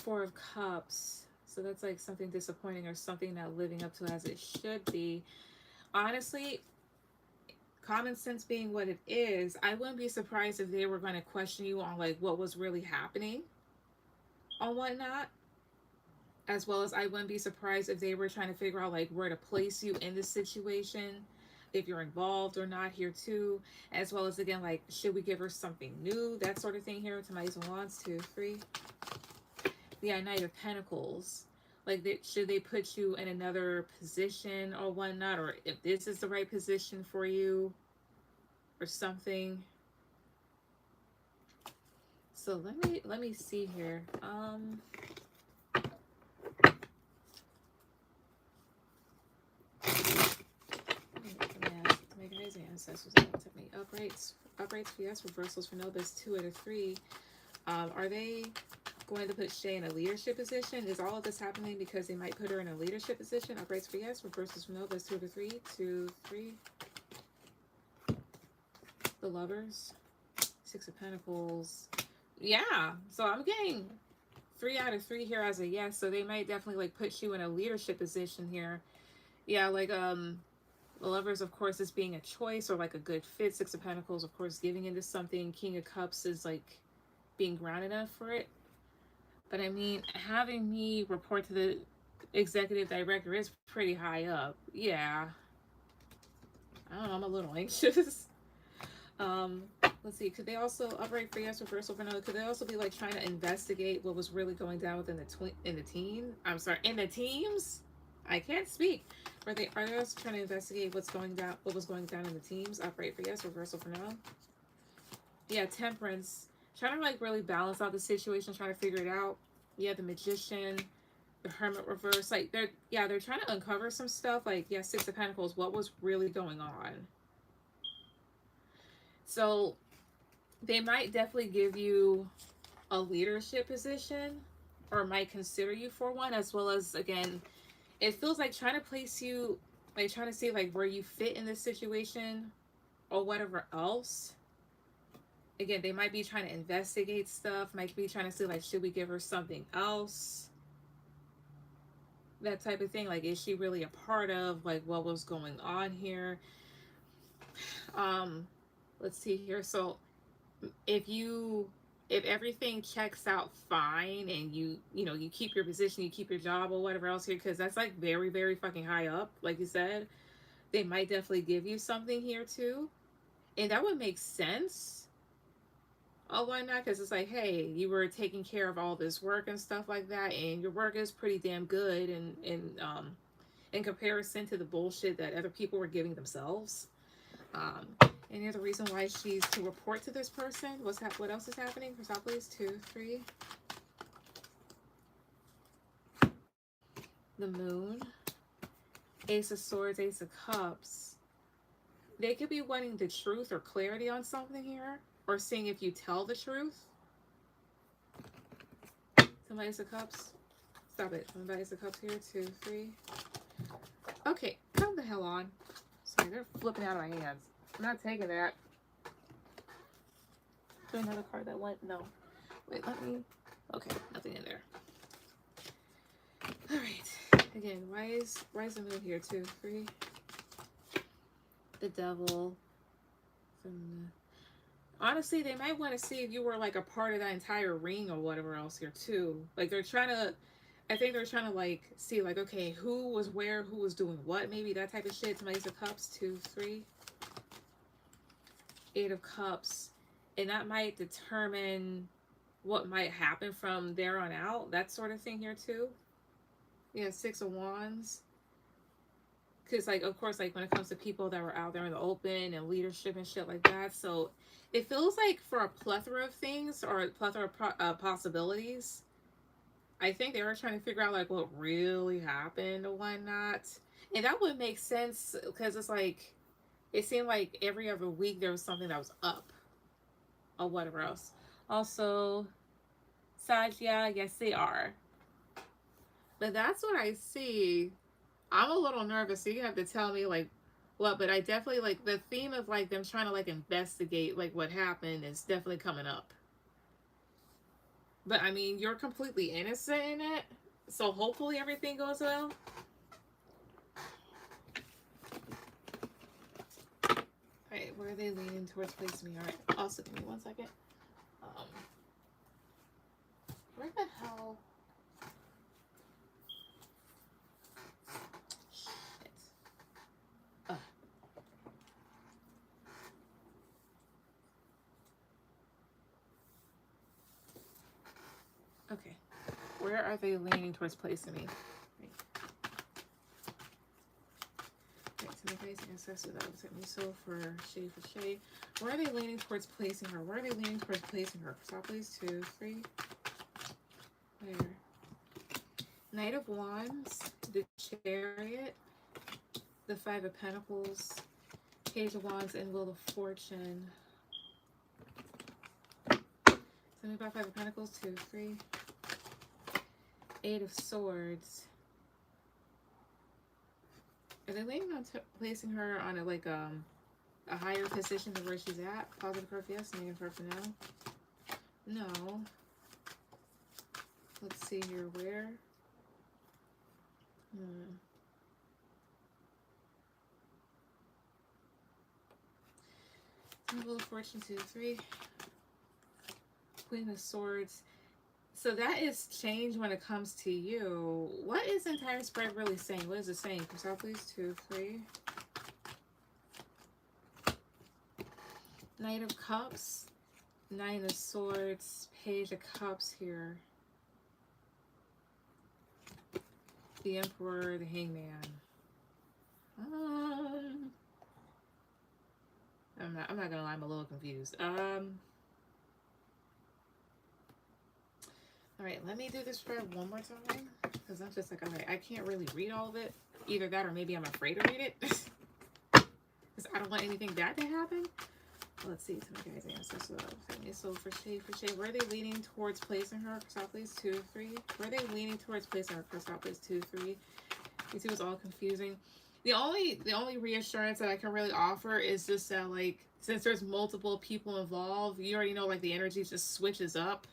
4 of Cups. So that's like something disappointing or something not living up to as it should be. Honestly, common sense being what it is, I wouldn't be surprised if they were going to question you on like what was really happening or whatnot. As well as I wouldn't be surprised if they were trying to figure out like where to place you in this situation, if you're involved or not here too. As well as again, like, should we give her something new? That sort of thing here to my Ace of Wands, 2, 3. The Knight of Pentacles. Like, should they put you in another position or whatnot, or if this is the right position for you or something. So let me see here. Make amazing ancestors to me. Uprights for yes, reversals for no. There's 2 out of 3. Are they going to put Shay in a leadership position? Is all of this happening because they might put her in a leadership position? Uprights for yes, reversals for no. There's 2 out of 3. 2, 3. The Lovers. 6 of Pentacles. Yeah, so I'm getting 3 out of 3 here as a yes. So they might definitely like put you in a leadership position here. Yeah, like the Lovers, of course, is being a choice or like a good fit. 6 of Pentacles, of course, giving into something. King of Cups is like being grounded enough for it. But I mean, having me report to the executive director is pretty high up. Yeah. I don't know, I'm a little anxious. Let's see, could they also, upright for yes, reversal for no, could they also be like trying to investigate what was really going down within in the teams? I can't speak. Are they also trying to investigate what was going down in the teams? Upright for yes, reversal for no. Yeah, Temperance. Trying to like really balance out the situation, trying to figure it out. Yeah, the Magician, the Hermit reverse. Like they're trying to uncover some stuff. Like, yeah, 6 of Pentacles, what was really going on? So they might definitely give you a leadership position or might consider you for one, as well as, again, it feels like trying to place you, like trying to see like where you fit in this situation or whatever else. Again, they might be trying to investigate stuff, might be trying to see like, should we give her something else? That type of thing. Like, is she really a part of like what was going on here? Let's see here. So if everything checks out fine and you keep your position, you keep your job or whatever else here, because that's like very, very fucking high up, like you said, they might definitely give you something here too. And that would make sense. Oh, why not? Because it's like, hey, you were taking care of all this work and stuff like that, and your work is pretty damn good and in comparison to the bullshit that other people were giving themselves. Any other reason why she's to report to this person? What else is happening? For top, please. 2, 3. The Moon. Ace of Swords, Ace of Cups. They could be wanting the truth or clarity on something here, or seeing if you tell the truth. Some Ace of Cups. Stop it. Some Ace of Cups here. 2, 3. Okay, come the hell on. Sorry, they're flipping out of my hands. I'm not taking that. Is there another card that went? No. Wait, let me. Okay, nothing in there. All right. Again, why is the Moon here? 2, 3. The Devil. Honestly, they might want to see if you were like a part of that entire ring or whatever else here too. Like they're trying to. I think they're trying to like see like, okay, who was where, who was doing what, maybe that type of shit. Some Ace of Cups. 2, 3. 8 of Cups, and that might determine what might happen from there on out, that sort of thing here too. Yeah, 6 of Wands, because like, of course, like when it comes to people that were out there in the open and leadership and shit like that, so it feels like for a plethora of things or a plethora of possibilities, I think they were trying to figure out like what really happened or whatnot, and that would make sense because it's like, it seemed like every other week there was something that was up or whatever else. Also, Sag, yeah, yes they are. But that's what I see. I'm a little nervous, so you have to tell me like what, but I definitely like the theme of like them trying to like investigate like what happened is definitely coming up. But I mean, you're completely innocent in it, so hopefully everything goes well. Alright, where are they leaning towards placing me? Alright, also give me 1 second. Where the hell? Where are they leaning towards placing me? Okay, so my guys ancestor that was at me so for shade. Where are they leaning towards placing her? Where are they leaning towards placing her? Stop, please. 2, 3. Where? Knight of Wands, the Chariot, the Five of Pentacles, Page of Wands, and Wheel of Fortune. Tell me about Five of Pentacles. 2, 3. Eight of Swords. Are they leaning on placing her on a like a higher position than where she's at? Positive curve, yes. Negative curve, no. No. Let's see here. Where? Wheel of Fortune. 2, 3. Queen of Swords. So that is change when it comes to you. What is the entire spread really saying? What is it saying? Come out, please. 2, 3. Knight of Cups. Nine of Swords. Page of Cups here. The Emperor. The Hangman. I'm not gonna lie. I'm a little confused. Alright, let me do this spread one more time. Because I'm just like, alright, I can't really read all of it. Either that or maybe I'm afraid to read it. Because I don't want anything bad to happen. Let's see. Some guys answer. So for shade. Where are they leaning towards placing her? Crystal, please. 2, 3. Where are they leaning towards placing her? Crystal, please. 2, 3. You see, it was all confusing. The only reassurance that I can really offer is just that, like, since there's multiple people involved, you already know, like, the energy just switches up.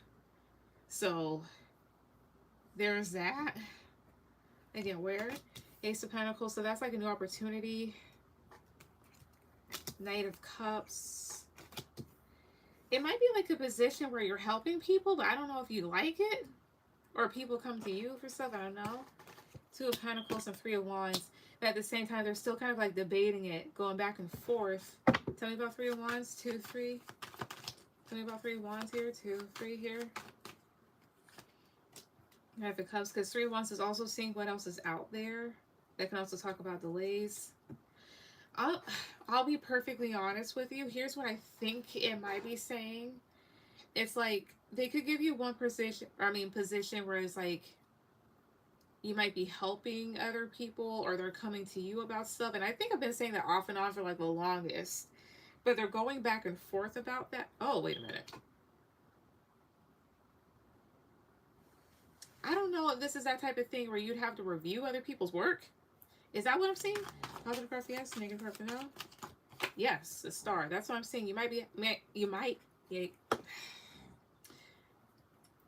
So there's that. Again, where? Ace of Pentacles. So that's like a new opportunity. Knight of Cups. It might be like a position where you're helping people, but I don't know if you like it. Or people come to you for stuff. I don't know. 2 of Pentacles and 3 of Wands. But at the same time, they're still kind of like debating it. Going back and forth. Tell me about 3 of Wands. 2, 3. Tell me about 3 of Wands here. 2, 3 here. Knight of Cups, because 3 of Wands is also seeing what else is out there. That can also talk about delays. I'll be perfectly honest with you. Here's what I think it might be saying. It's like they could give you one position where it's like you might be helping other people or they're coming to you about stuff. And I think I've been saying that off and on for like the longest. But they're going back and forth about that. Oh, wait a minute. I don't know if this is that type of thing where you'd have to review other people's work. Is that what I'm seeing? Positive curve, yes. Negative curve, no. Yes, a star. That's what I'm saying. You might, yeah.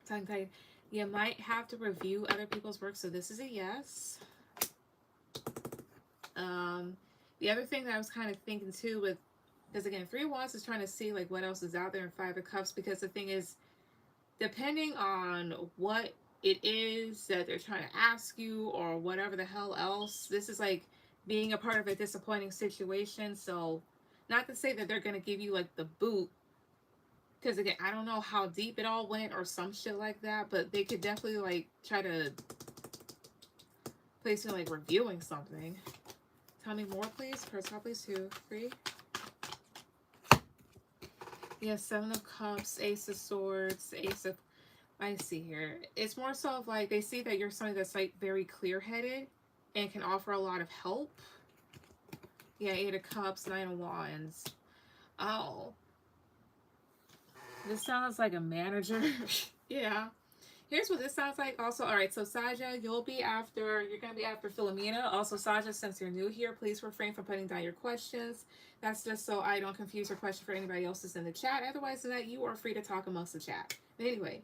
Tongue tied. You might have to review other people's work. So this is a yes. The other thing that I was kind of thinking too with, because again, 3 of Wands is trying to see like what else is out there in 5 of Cups, because the thing is, depending on what it is that they're trying to ask you or whatever the hell else, this is like being a part of a disappointing situation. So not to say that they're going to give you like the boot, because again, I don't know how deep it all went or some shit like that, but they could definitely like try to place you like reviewing something. Tell me more, please. First, please. 2, 3. Yeah, 7 of Cups, Ace of Swords, Ace of... I see here. It's more so of like, they see that you're somebody that's like very clear-headed and can offer a lot of help. Yeah, 8 of Cups, 9 of Wands. Oh. This sounds like a manager. Yeah. Here's what this sounds like also. All right, so Saja, you're going to be after Philomena. Also, Saja, since you're new here, please refrain from putting down your questions. That's just so I don't confuse your question for anybody else that's in the chat. Otherwise than that, you are free to talk amongst the chat. But anyway,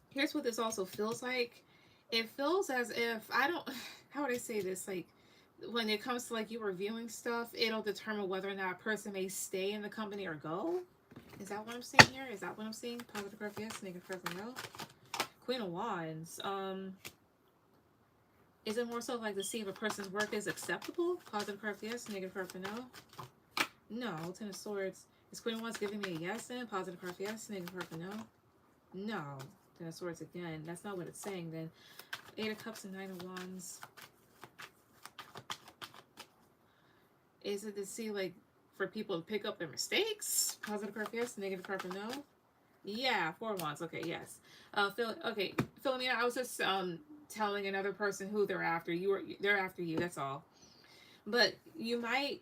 here's what this also feels like. It feels as if, how would I say this? Like, when it comes to like you reviewing stuff, it'll determine whether or not a person may stay in the company or go. Is that what I'm seeing here? Is that what I'm seeing? Positive curve, yes. Negative curve, no. Queen of Wands. Is it more so like to see if a person's work is acceptable? Positive curve, yes. Negative curve, no. No. 10 of Swords. Is Queen of Wands giving me a yes then? Positive curve, yes. Negative curve, no. No. Ten of Swords again. That's not what it's saying then. Eight of Cups and Nine of Wands. Is it to see, like, for people to pick up their mistakes? Positive card for yes, negative card for no. Yeah, Four of Wands. Okay, yes. Okay, Philomena, I was just telling another person who they're after. They're after you. That's all. But you might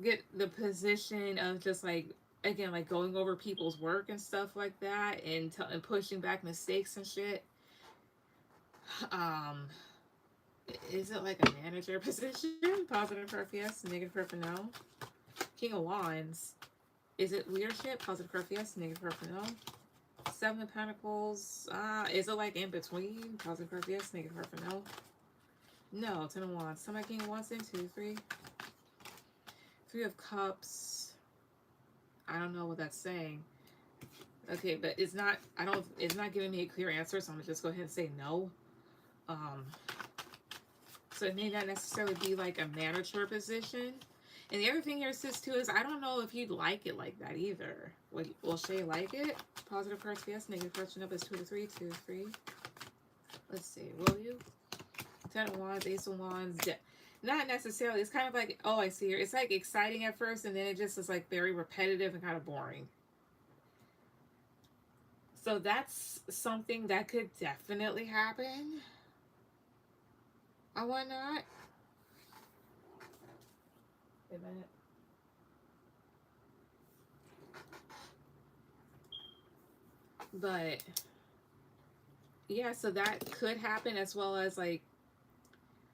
get the position of just like, again, like going over people's work and stuff like that, and pushing back mistakes and shit. Is it like a manager position? Positive card for yes, negative card for no. King of Wands. Is it leadership? Positive card for yes, negative card for no. Seven of Pentacles. Is it like in between? Positive card for yes, negative card for no. No, Ten of Wands. Somebody King of Wands in 2, 3. Three of Cups. I don't know what that's saying. Okay, but it's not, it's not giving me a clear answer, so I'm gonna just go ahead and say no. So it may not necessarily be like a manager position. And the other thing here, sis, too, is I don't know if you'd like it like that either. Will Shay like it? Positive cards, yes. Negative cards, no, is 2 to 3, 2 to 3. Let's see, will you? Ten of Wands, Ace of Wands. Not necessarily. It's kind of like, oh, I see here. It's like exciting at first, and then it just is like very repetitive and kind of boring. So that's something that could definitely happen. I want not. Wait a minute. But yeah, so that could happen, as well as like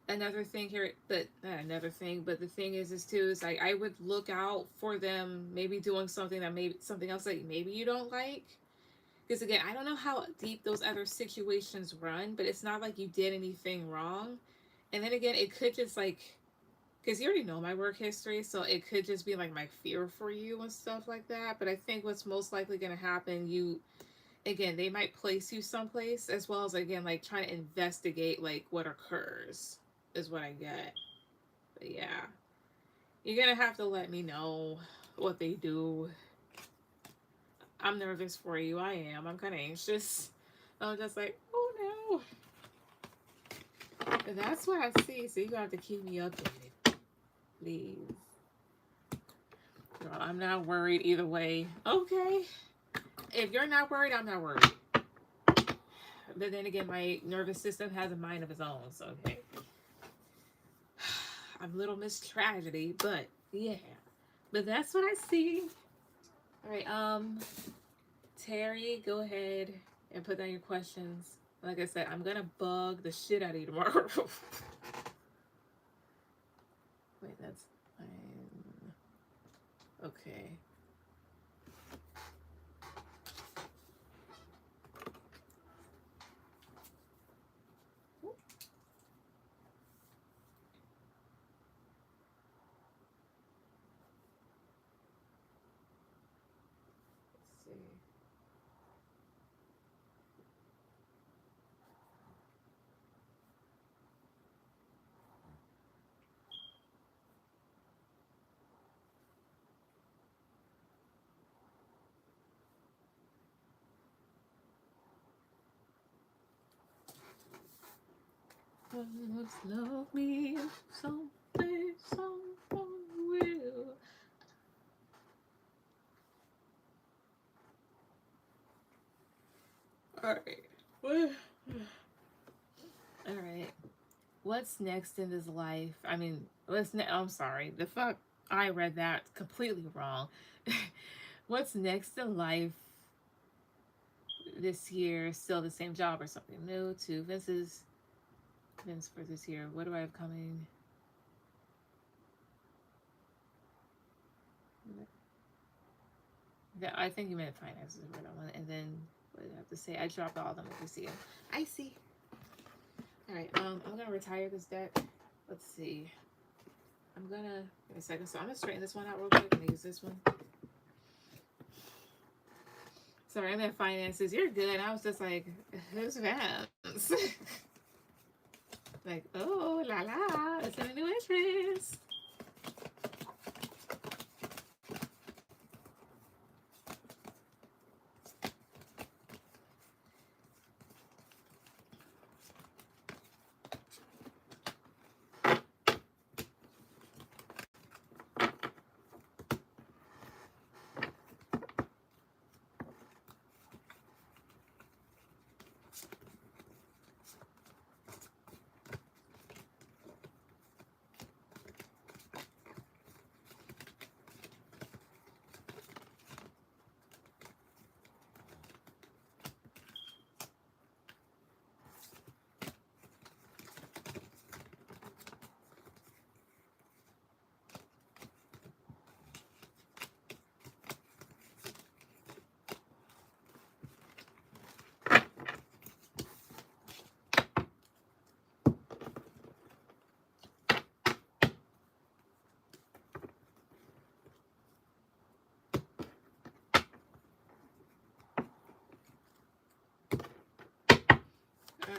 another thing here, but not another thing, but the thing is too, is like I would look out for them maybe doing something that maybe something else that maybe you don't like. Because again, I don't know how deep those other situations run, but it's not like you did anything wrong. And then again, it could just like, because you already know my work history, so it could just be like my fear for you and stuff like that. But I think what's most likely going to happen, again, they might place you someplace, as well as, again, like trying to investigate like what occurs is what I get. But yeah, you're going to have to let me know what they do. I'm nervous for you. I am. I'm kind of anxious. I'm just like, oh no. And that's what I see. So you're going to have to keep me updated, please. Girl, I'm not worried either way. Okay. If you're not worried, I'm not worried. But then again, my nervous system has a mind of its own. So, okay. I'm Little Miss Tragedy, but yeah. But that's what I see. All right, Terry, go ahead and put down your questions. Like I said, I'm gonna bug the shit out of you tomorrow. Wait, that's okay. Love me someday, someone will. Alright. Alright. What's next in this life? I mean, I'm sorry. The fuck? I read that completely wrong. What's next in life this year? Still the same job or something new? To Vince for this year. What do I have coming? I think you meant finances, and then what did I have to say? I dropped all of them if you see them. I see. All right. I'm gonna retire this deck. Let's see. I'm gonna give me a second. So I'm gonna straighten this one out real quick. I'm gonna use this one. Sorry, I meant finances. You're good. I was just like, who's Vance? Like, oh la la, it's a new entrance.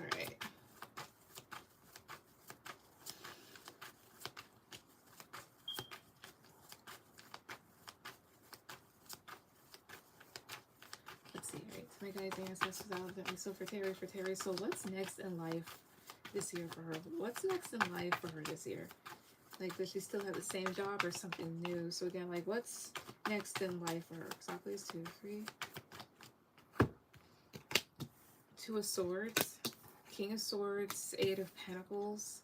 right. Let's see, right? My guys' ancestors out of it. So for Terry. So what's next in life this year for her? What's next in life for her this year? Like, does she still have the same job or something new? So again, like, what's next in life for her? So please, 2, 3. 2 of Swords, King of Swords, 8 of Pentacles,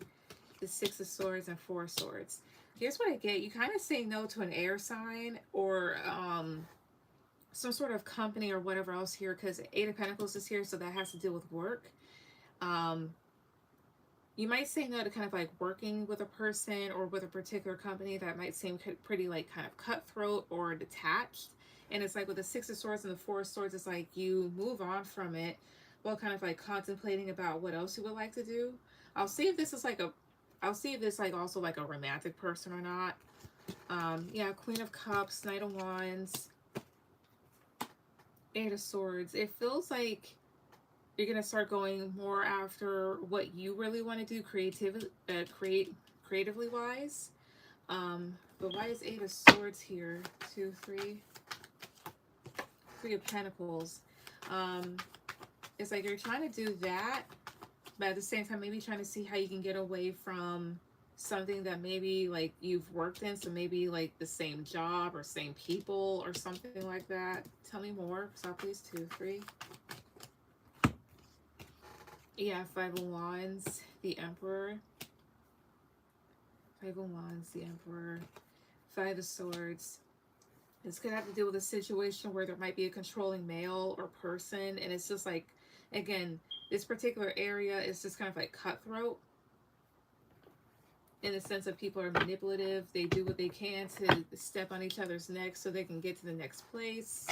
the 6 of Swords, and 4 of Swords. Here's what I get. You kind of say no to an air sign or some sort of company or whatever else here, because 8 of Pentacles is here, so that has to do with work. You might say no to kind of like working with a person or with a particular company that might seem pretty like kind of cutthroat or detached. And it's like with the 6 of Swords and the 4 of Swords, it's like you move on from it while kind of like contemplating about what else you would like to do. I'll see if this is like I'll see if this like also like a romantic person or not. Yeah, Queen of Cups, Knight of Wands, 8 of Swords. It feels like you're gonna start going more after what you really want to do creatively wise. But why is 8 of Swords here? 2, 3, 3 of Pentacles. It's like you're trying to do that, but at the same time maybe trying to see how you can get away from something that maybe like you've worked in, so maybe like the same job or same people or something like that. Tell me more. So please, 2, 3. Yeah, 5 of Wands, the Emperor. 5 of Wands, the Emperor. 5 of Swords. It's going to have to deal with a situation where there might be a controlling male or person. And it's just like, again, this particular area is just kind of like cutthroat. In the sense of people are manipulative. They do what they can to step on each other's necks so they can get to the next place.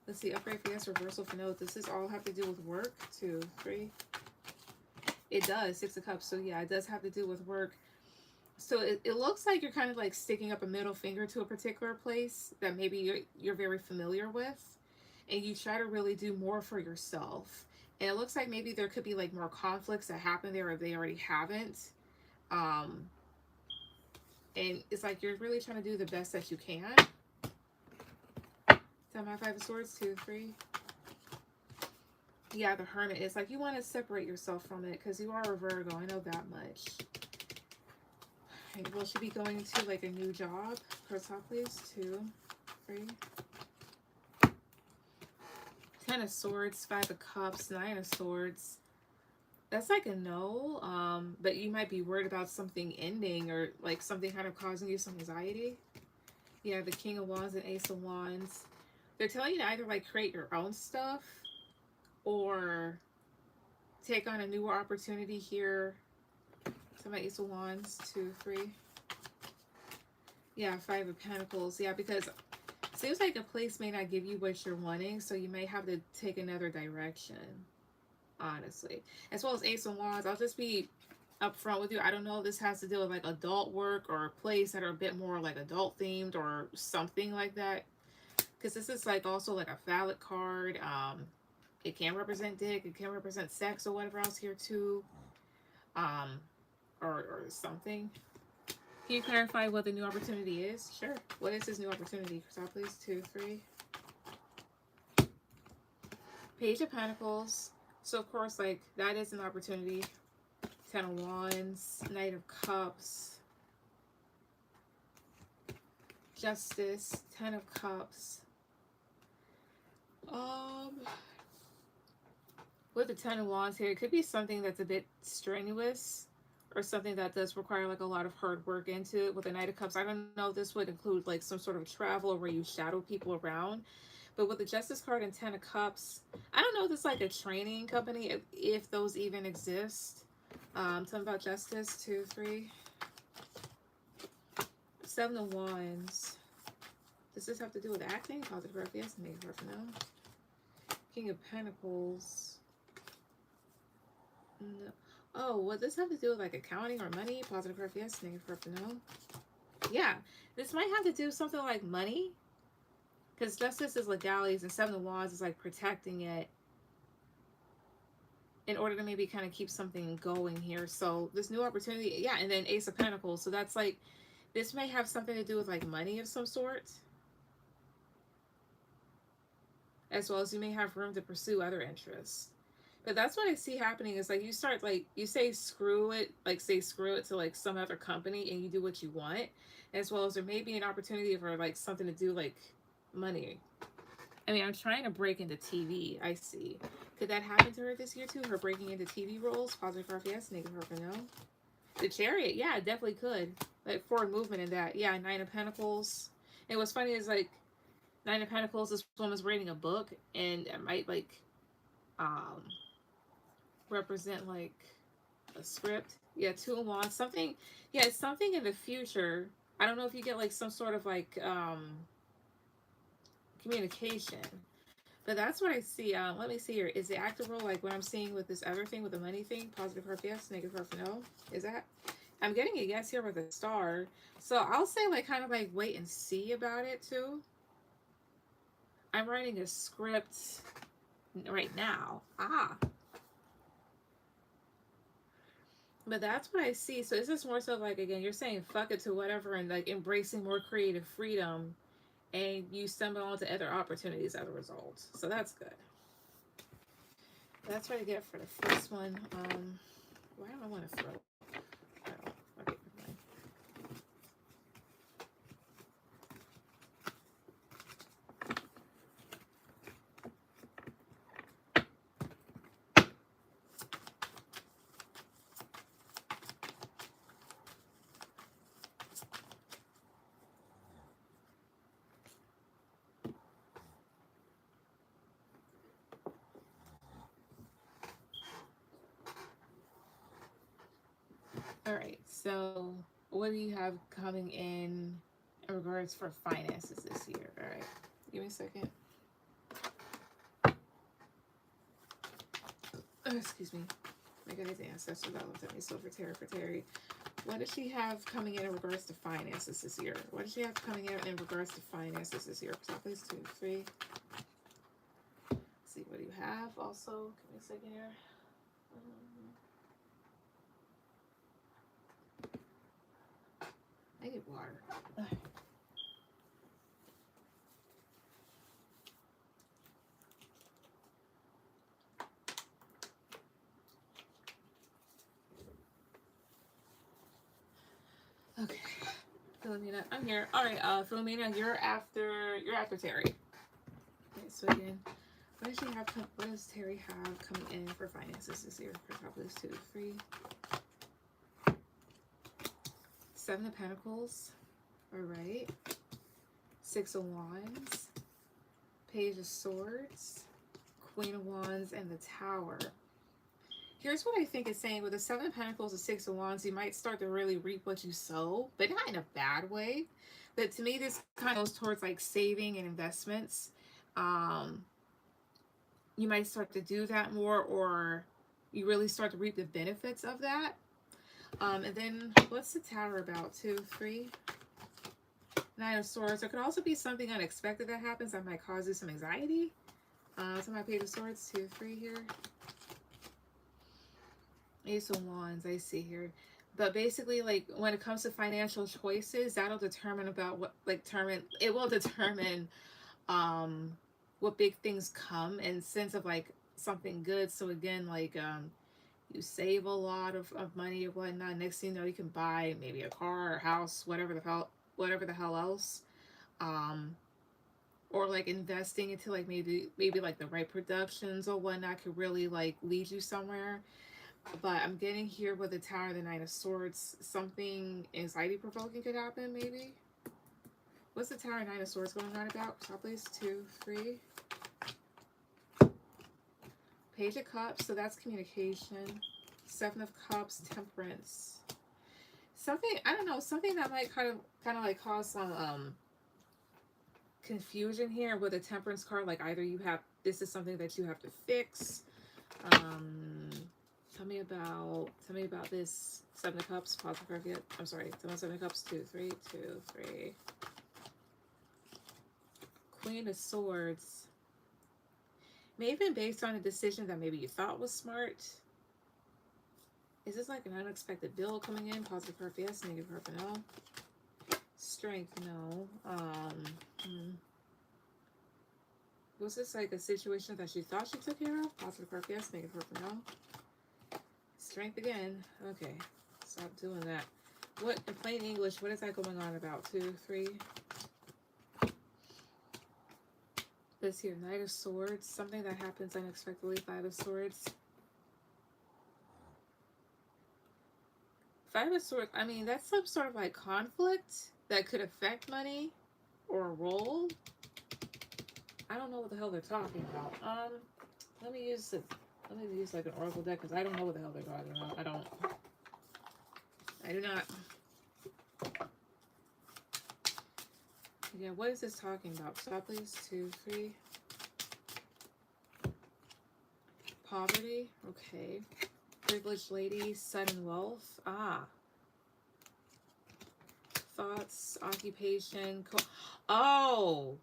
Let's see, upgrade for yes, reversal for no. Does this all have to do with work? 2, 3. It does, 6 of Cups. So yeah, it does have to do with work. So it looks like you're kind of like sticking up a middle finger to a particular place that maybe you're very familiar with. And you try to really do more for yourself. And it looks like maybe there could be like more conflicts that happen there if they already haven't. And it's like you're really trying to do the best that you can. My 5 of Swords, 2, 3. Yeah, the Hermit. It's like you want to separate yourself from it because you are a Virgo. I know that much. Right, will she be going to like a new job? Cards top, please. 2, 3. 10 of Swords, 5 of Cups, 9 of Swords. That's like a no. But you might be worried about something ending or like something kind of causing you some anxiety. Yeah, the King of Wands and Ace of Wands. They're telling you to either like create your own stuff or take on a newer opportunity here. So my Ace of Wands, 2, 3. Yeah, 5 of Pentacles. Yeah, because it seems like a place may not give you what you're wanting, so you may have to take another direction, honestly. As well as Ace of Wands, I'll just be upfront with you. I don't know if this has to do with like adult work or a place that are a bit more like adult themed or something like that. Because this is like also like a phallic card. It can represent dick, it can represent sex or whatever else here too. Or something. Can you clarify what the new opportunity is? Sure. What is this new opportunity? So please, 2, 3. Page of Pentacles. So of course, like that is an opportunity. 10 of Wands, Knight of Cups, Justice, 10 of Cups. With the 10 of Wands here, it could be something that's a bit strenuous or something that does require like a lot of hard work into it. With the Knight of Cups, I don't know if this would include like some sort of travel or where you shadow people around. But with the Justice card and 10 of Cups, I don't know if it's like a training company, if those even exist. Tell me about Justice, 2, 3. 7 of Wands. Does this have to do with acting? Positive growth, yes. Negative growth, no. King of Pentacles. No. Oh, what does this have to do with like accounting or money? Positive growth, yes. Negative growth, no. Yeah, this might have to do something like money. Because Justice is legalities and 7 of Wands is like protecting it. in order to maybe kind of keep something going here. So this new opportunity, yeah, and then Ace of Pentacles. So that's like, this may have something to do with like money of some sort, as well as you may have room to pursue other interests. But that's what I see happening is like you start like you say screw it, like say screw it to like some other company and you do what you want, as well as there may be an opportunity for like something to do like money. I mean, I'm trying to break into TV. I see. Could that happen to her this year too? Her breaking into TV roles? Positive for yes, negative for no. The Chariot, yeah, it definitely could. Like forward movement in that. Yeah, Nine of Pentacles. And what's funny is like Nine of Pentacles, this woman's reading a book and it might like um represent like a script. Yeah, Two of Wands. Something, yeah, it's something in the future. I don't know if you get like some sort of like communication. But that's what I see. Let me see here. Is the active role like what I'm seeing with this other thing, with the money thing? Positive for yes, negative for no. Is that? I'm getting a yes here with a star. So I'll say like kind of like wait and see about it too. I'm writing a script right now. But that's what I see. So is this more so like, again, you're saying fuck it to whatever and like embracing more creative freedom, and you stumble onto other opportunities as a result. So that's good. That's what I get for the first one. Why do I want to throw? Oh, okay, never mind. All right. So what do you have coming in regards for finances this year? All right. Give me a second. Oh, excuse me. My guy's ancestor that looked at me. So for Terry. What does she have coming in regards to finances this year? What does she have coming in regards to finances this year? So please 2, 3. Let's see, what do you have? Also, give me a second here. I need water. Okay, Philomena, I'm here. All right, Philomena, you're after Terry. Okay, so again, what does she have? What does Terry have coming in for finances this year? For top of this 2, 3. 7 of Pentacles. All right. 6 of Wands. Page of Swords. Queen of Wands and the Tower. Here's what I think it's saying. With the 7 of Pentacles and 6 of Wands, you might start to really reap what you sow, but not in a bad way. But to me, this kind of goes towards like saving and investments. You might start to do that more, or you really start to reap the benefits of that. And then what's the Tower about? 2, 3. 9 of Swords. There could also be something unexpected that happens that might cause you some anxiety. So my Page of Swords, 2, 3 here. Ace of Wands, I see here. But basically, like when it comes to financial choices, that'll determine about what, like, it will determine what big things come in sense of like something good. So again, like you save a lot of money or whatnot. Next thing you know, you can buy maybe a car or house, whatever the hell else. Or like investing into like maybe like the right productions or whatnot could really like lead you somewhere. But I'm getting here with the Tower, the 9 of Swords, something anxiety provoking could happen maybe. What's the Tower, 9 of Swords going on about? Top please, 2, 3. Page of Cups, so that's communication. 7 of Cups, Temperance. Something, I don't know, something that might kind of like cause some confusion here with a Temperance card. Like either this is something that you have to fix. Tell me about this 7 of Cups. Pause before I forget. I'm sorry. 7 of Cups. 2, 3. 2, 3. Queen of Swords. May have been based on a decision that maybe you thought was smart. Is this like an unexpected bill coming in? Positive curve, yes. Negative curve, no. Strength, no. Was this like a situation that she thought she took care of? Positive curve, yes. Negative curve, no. Strength again. Okay. Stop doing that. What, in plain English, what is that going on about? 2, 3. This here, Knight of Swords. Something that happens unexpectedly. 5 of Swords. 5 of Swords, I mean, that's some sort of like conflict that could affect money or a role. I don't know what the hell they're talking about. Let me use like an oracle deck because I don't know what the hell they're talking about. I do not. Yeah, what is this talking about? Stop, please. 2, 3. Poverty. Okay. Privileged lady. Sudden wealth. Ah. Thoughts. Occupation. Oh.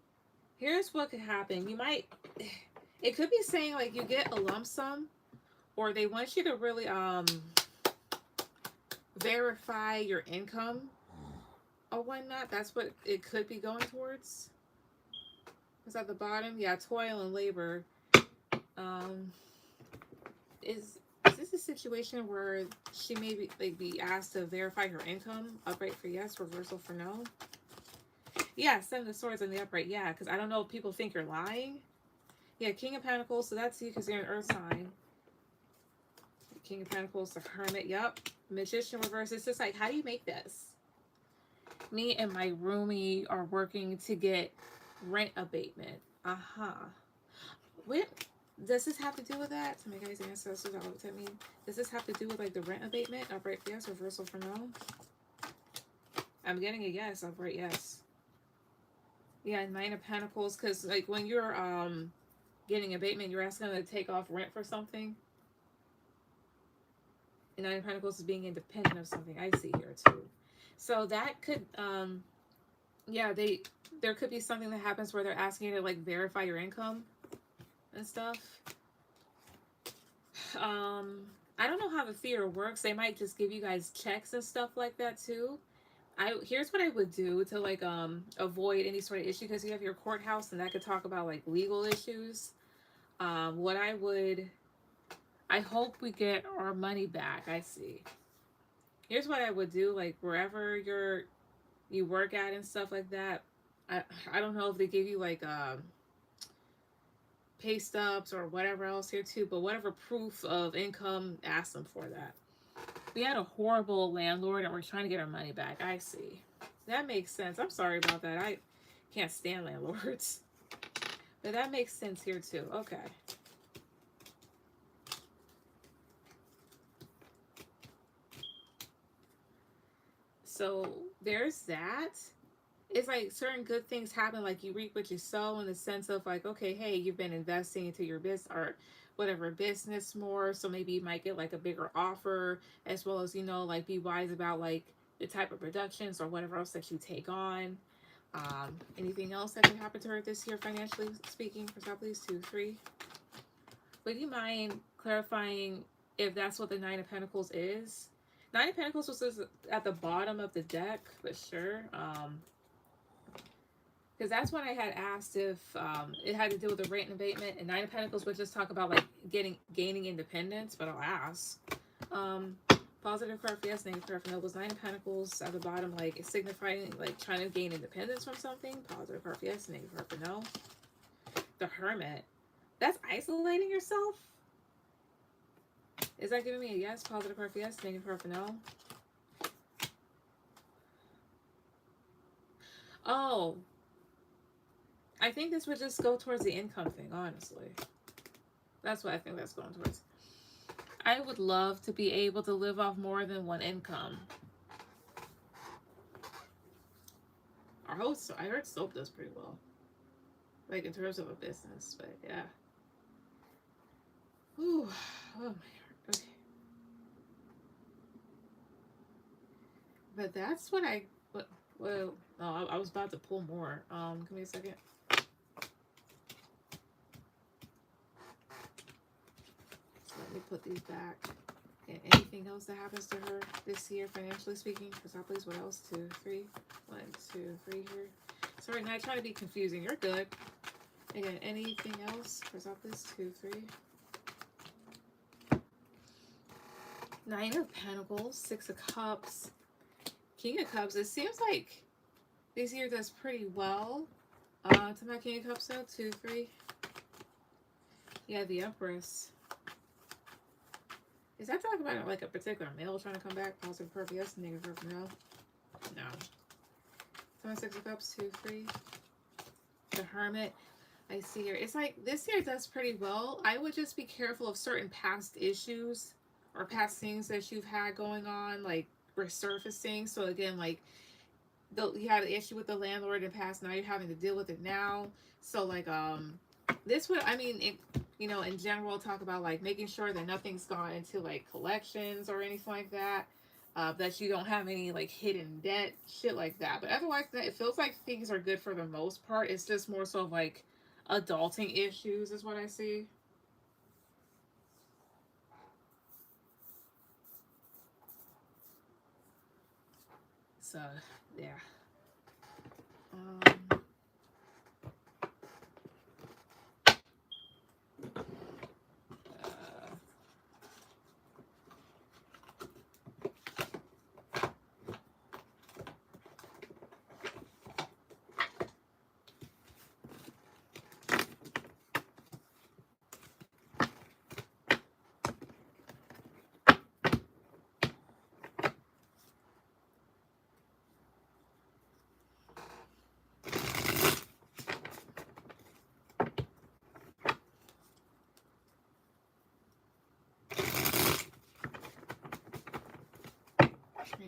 Here's what could happen. You might. It could be saying like you get a lump sum, or they want you to really verify your income or whatnot. That's what it could be going towards. It's at the bottom. Yeah, toil and labor. Is this a situation where she may be asked to verify her income? Upright for yes, reversal for no. Yeah, 7 of Swords in the upright. Yeah, because I don't know if people think you're lying. Yeah, King of Pentacles. So that's you because you're an Earth sign. King of Pentacles, the Hermit. Yep. Magician reverse. It's just like, how do you make this? Me and my roomie are working to get rent abatement. What does this have to do with that? To make guys ancestors, I looked at me. Does this have to do with like the rent abatement? Upright yes, reversal for no. I'm getting a yes. Upright yes. Yeah, 9 of Pentacles, because like when you're getting abatement, you're asking them to take off rent for something. And 9 of Pentacles is being independent of something. I see here too. So that could yeah, there could be something that happens where they're asking you to like verify your income and stuff. I don't know how the theater works. They might just give you guys checks and stuff like that too. Here's what I would do to like avoid any sort of issue, because you have your courthouse and that could talk about like legal issues. I hope we get our money back. I see. Here's what I would do, like wherever you work at and stuff like that. I don't know if they give you like pay stubs or whatever else here too, but whatever proof of income, ask them for that. We had a horrible landlord and we're trying to get our money back. I see. That makes sense. I'm sorry about that. I can't stand landlords. But that makes sense here too. Okay. So there's that. It's like certain good things happen, like you reap what you sow, in the sense of like, okay, hey, you've been investing into your business or whatever business more, so maybe you might get like a bigger offer, as well as, you know, like be wise about like the type of productions or whatever else that you take on. Anything else that can happen to her this year financially speaking? For top, please. 2, 3. Would you mind clarifying if that's what the 9 of Pentacles is? 9 of Pentacles was at the bottom of the deck, but sure. Because that's when I had asked if it had to do with the rent and abatement, and 9 of Pentacles would just talk about like gaining independence, but I'll ask. Positive card for yes, negative card for no. Was 9 of Pentacles at the bottom, like it's signifying like trying to gain independence from something? Positive card for yes, negative card for no. The Hermit. That's isolating yourself? Is that giving me a yes? Positive card for yes, negative card for no. Oh. I think this would just go towards the income thing, honestly. That's what I think that's going towards. I would love to be able to live off more than one income. I heard soap does pretty well. Like in terms of a business, but yeah. Ooh, oh my heart. Okay. But that's what well, no, I was about to pull more. Give me a second. me put these back. And anything else that happens to her this year, financially speaking? For top, please. What else? 2, 3. 1, 2, 3 here. Sorry, not trying to be confusing. You're good. Again, anything else? For top, please. 2, 3. 9 of Pentacles. 6 of Cups. King of Cups. It seems like this year does pretty well. To my King of Cups though. 2, 3. Yeah, the Empress. Is that talking about like a particular male trying to come back? Positive curve, yes. Negative curve, no. No. 26 of Cups, 2, 3. The Hermit. I see here. It's like this year does pretty well. I would just be careful of certain past issues or past things that you've had going on, like resurfacing. So again, like you had an issue with the landlord in the past. Now you're having to deal with it now. So like this would, I mean, it, you know, in general, talk about like making sure that nothing's gone into like collections or anything like that. That you don't have any like hidden debt, shit like that. But otherwise, it feels like things are good for the most part. It's just more so of like adulting issues is what I see. So yeah. Um,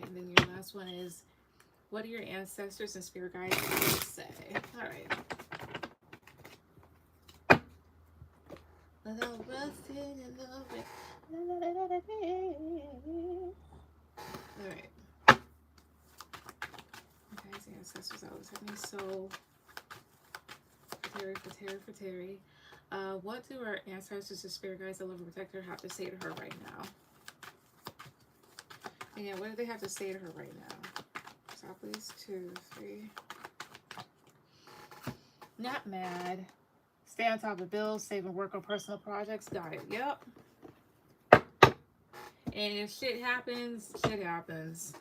and then your last one is, what do your ancestors and spirit guides have to say? All right. All right. Okay, so ancestors always have me. So, for Terry. What do our ancestors and spirit guides, the love and protector, have to say to her right now? And yeah, what do they have to say to her right now? So please, 2, 3. Not mad. Stay on top of bills, save and work on personal projects. Got it. Yep. And if shit happens, shit happens.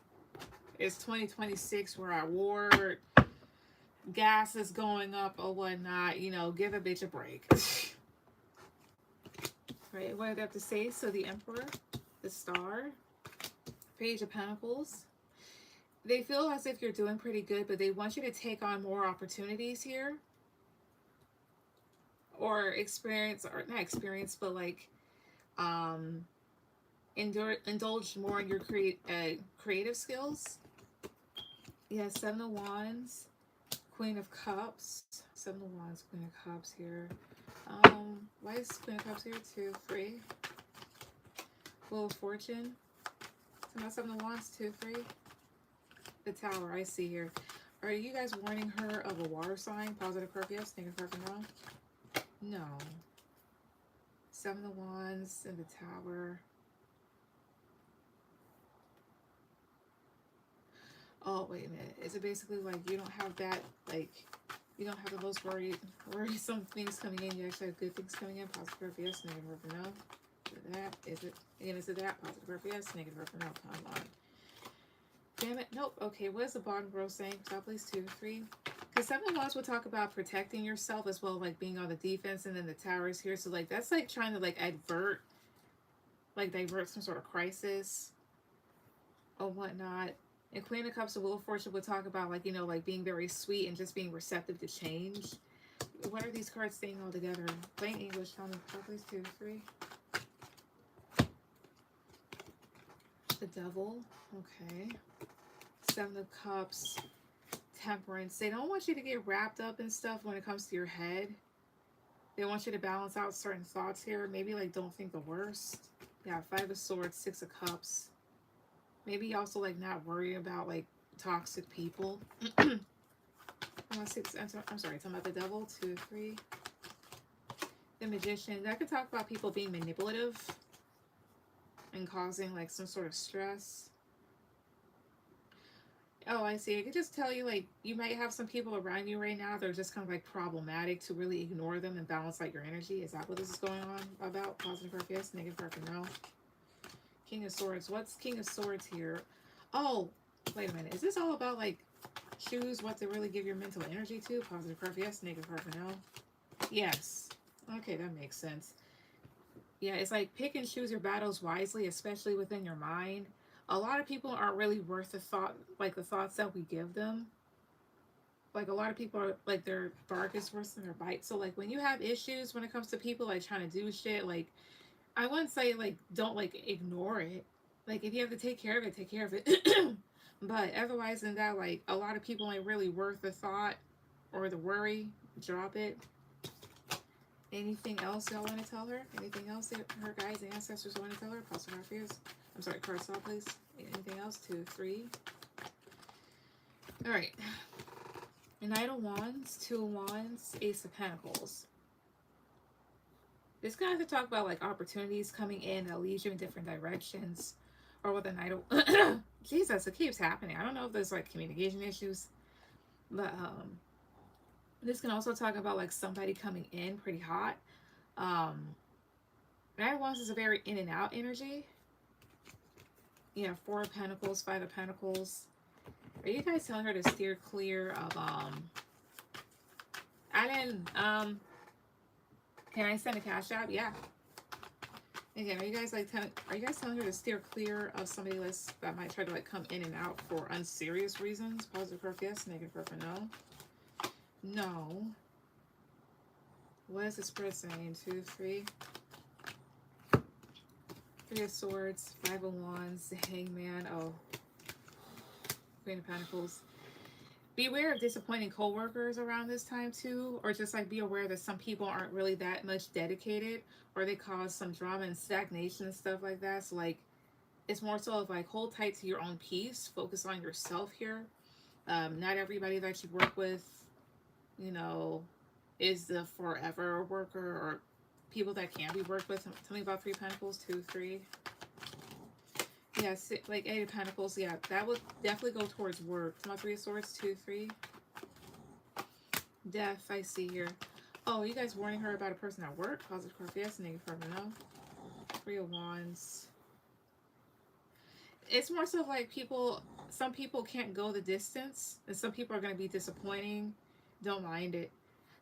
It's 2026. We're at war. Gas is going up or whatnot. You know, give a bitch a break. Right? What do they have to say? So the Emperor, the Star, Page of Pentacles. They feel as if you're doing pretty good, but they want you to take on more opportunities here. Or experience, or not experience, but like indulge more in your creative skills. Yeah, 7 of Wands, Queen of Cups. 7 of Wands, Queen of Cups here. Why is Queen of Cups here? 2, 3. Wheel of Fortune. 7 of Wands, 2, 3. The Tower, I see here. Are you guys warning her of a water sign? Positive curve, yes. Negative curve, no. No. 7 of Wands and the Tower. Oh, wait a minute. Is it basically like you don't have that, like, you don't have the most worrisome things coming in? You actually have good things coming in? Positive curve, yes. Negative curve, no. Is it that? Is it? Again, is it that? Positive curve, yes. Negative curve, no. Come on. Damn it. Nope. Okay, what is the bottom row saying? Top, please, 2, 3. Because 7 of Wands will talk about protecting yourself as well, like being on the defense, and then the Tower is here. So, like, that's like trying to, like, divert some sort of crisis or whatnot. And Queen of Cups and Wheel of Fortune will talk about, like, you know, like being very sweet and just being receptive to change. What are these cards saying all together? Plain English, tell me. Top, please, 2, 3. The Devil. Okay. 7 of Cups. Temperance. They don't want you to get wrapped up in stuff when it comes to your head. They want you to balance out certain thoughts here. Maybe like don't think the worst. Yeah, 5 of Swords, 6 of Cups. Maybe also like not worry about like toxic people. I'm sorry, talking about the Devil. 2, 3. The Magician. That could talk about people being manipulative. and causing like some sort of stress. Oh, I see. I could just tell you, like, you might have some people around you right now that are just kind of like problematic to really ignore them and balance out your energy. Is that what this is going on about? Positive card, yes. Negative card, no. King of Swords. What's King of Swords here? Oh, wait a minute. Is this all about, like, choose what to really give your mental energy to? Positive card, yes. Negative card, no. Yes. Okay, that makes sense. Yeah, it's like pick and choose your battles wisely, especially within your mind. A lot of people aren't really worth the thought, like the thoughts that we give them. Like a lot of people are like their bark is worse than their bite. So like when you have issues when it comes to people like trying to do shit, like I wouldn't say like don't like ignore it. Like if you have to take care of it, take care of it. But otherwise than that, like a lot of people ain't really worth the thought or the worry. Drop it. Anything else y'all want to tell her? Anything else that her guides and ancestors want to tell her? Possible fears. I'm sorry, card stop, please. Anything else? 2, 3. All right. Knight of Wands, 2 of Wands, Ace of Pentacles. This guy has to talk about like opportunities coming in that leads you in different directions, or with the Knight of Jesus, it keeps happening. I don't know if there's like communication issues, but this can also talk about like somebody coming in pretty hot. Knight of Wands is a very in and out energy. Yeah, 4 of Pentacles, 5 of Pentacles. Are you guys telling her to steer clear of I didn't can I send a cash out? Yeah. Again, are you guys telling her to steer clear of somebody that might try to like come in and out for unserious reasons? Positive curve, yes. Negative curve, no. No. What is the spread saying? 2, 3. 3 of Swords, 5 of Wands, the Hangman, oh. Queen of Pentacles. Be aware of disappointing coworkers around this time too, or just like be aware that some people aren't really that much dedicated, or they cause some drama and stagnation and stuff like that. So like, it's more so of like hold tight to your own peace, focus on yourself here. Not everybody that you work with, you know, is the forever worker or people that can be worked with. Tell me about 3 Pentacles, 2, 3. Yeah, like 8 of Pentacles. Yeah, that would definitely go towards work. Come on, 3 of Swords, 2, 3. Death, I see here. Oh, you guys warning her about a person at work? Positive card, yes. Negative card, no. 3 of Wands. It's more so like some people can't go the distance, and some people are going to be disappointing. Don't mind it.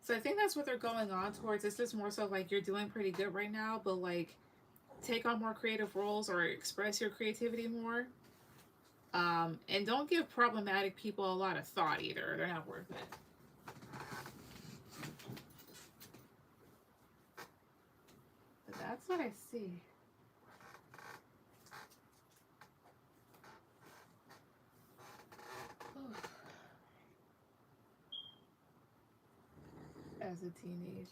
So I think that's what they're going on towards. It's just more so like you're doing pretty good right now, but like take on more creative roles or express your creativity more. And don't give problematic people a lot of thought either. They're not worth it. But that's what I see. As a teenager,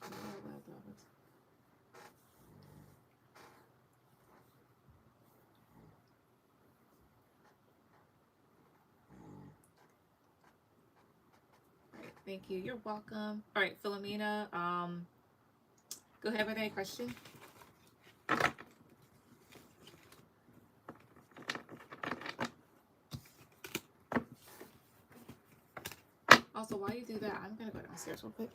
thank you. You're welcome. All right, Philomena, go ahead with any question. Also, while you do that, I'm going to go downstairs real quick.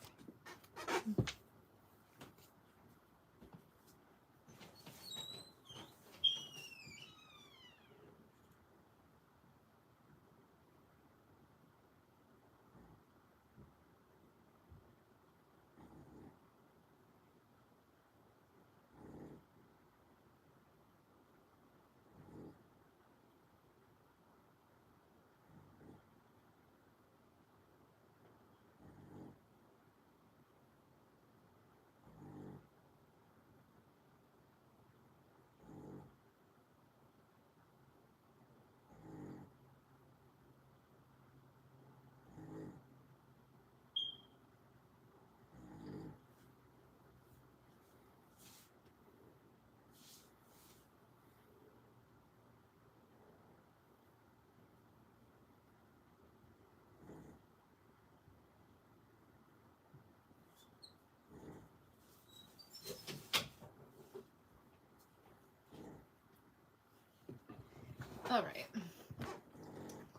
All right.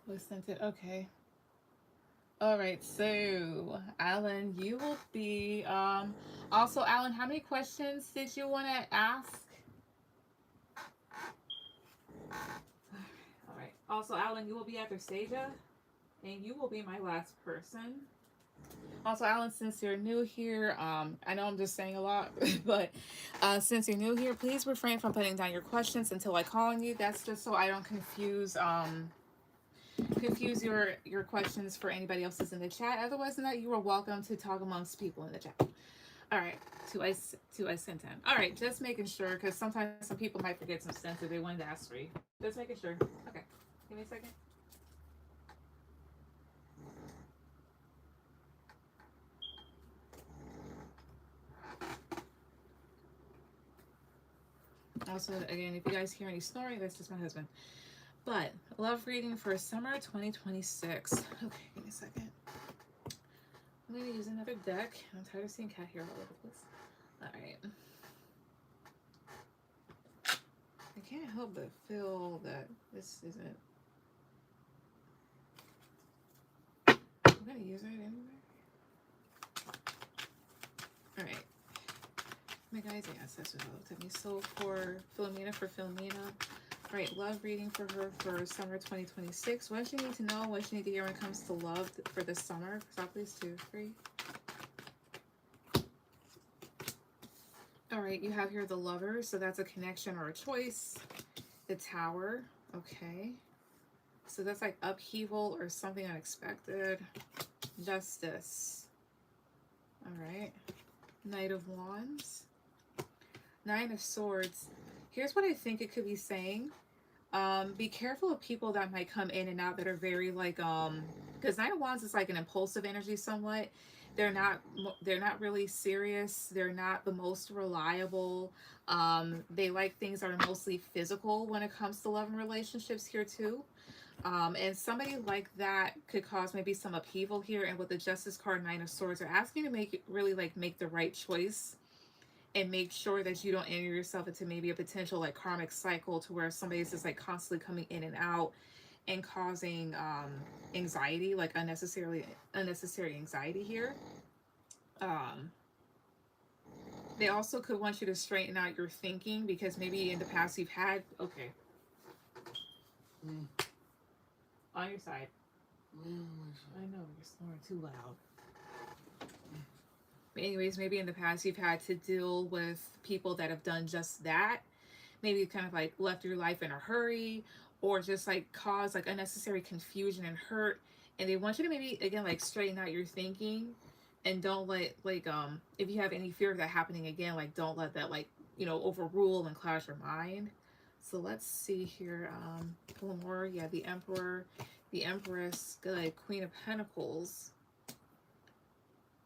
We sent it. Okay. All right. So, Alan, you will be. Also, Alan, how many questions did you want to ask? All right. Also, Alan, you will be after Stasia, and you will be my last person. Also, Alan, since you're new here, I know I'm just saying a lot, but since you're new here, please refrain from putting down your questions until I call on you. That's just so I don't confuse your questions for anybody else that's in the chat. Otherwise than that, you are welcome to talk amongst people in the chat. All right, to I sent him. All right, just making sure because sometimes some people might forget some sense if they wanted to ask free. Just making sure. Okay, give me a second. Also, again, if you guys hear any snoring, that's just my husband. But love reading for summer 2026. Okay, give me a second. I'm gonna use another deck. I'm tired of seeing cat hair all over the place. All right. I can't help but feel that this isn't. I'm gonna use it anyway. All right. My guys and ancestors looked at me. So for Philomena. Right, love reading for her for summer 2026. What does she need to know? What does she need to hear when it comes to love for this summer? Stop, please, 2, 3. All right, you have here the Lover, so that's a connection or a choice. The Tower, okay. So that's like upheaval or something unexpected. Justice. All right. Knight of Wands. 9 of Swords. Here's what I think it could be saying. Be careful of people that might come in and out that are very like because 9 of Wands is like an impulsive energy somewhat. They're not really serious. They're not the most reliable. They like things that are mostly physical when it comes to love and relationships here too. And somebody like that could cause maybe some upheaval here. And with the Justice card, 9 of Swords, are asking to make the right choice and make sure that you don't enter yourself into maybe a potential like karmic cycle to where somebody's just like constantly coming in and out and causing anxiety, like unnecessary anxiety here. Um, they also could want you to straighten out your thinking because maybe in the past you've had on your side. I know you're snoring too loud. But anyways, maybe in the past you've had to deal with people that have done just that. Maybe kind of like left your life in a hurry or just like cause like unnecessary confusion and hurt. And they want you to maybe again like straighten out your thinking and don't let like if you have any fear of that happening again, like don't let that like, overrule and cloud your mind. So let's see here. A little more. Yeah, the Emperor, the Empress, good. Queen of Pentacles.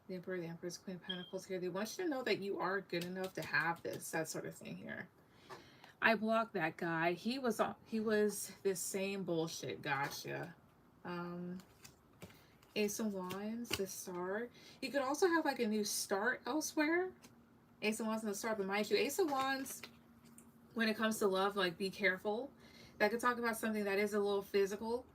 The Emperor, the Empress, Queen of Pentacles here. They want you to know that you are good enough to have this, that sort of thing here. I blocked that guy. He was this same bullshit. Gotcha. Ace of Wands, the Star. You could also have like a new start elsewhere. Ace of Wands and the Star, but mind you, Ace of Wands, when it comes to love, like be careful. That could talk about something that is a little physical.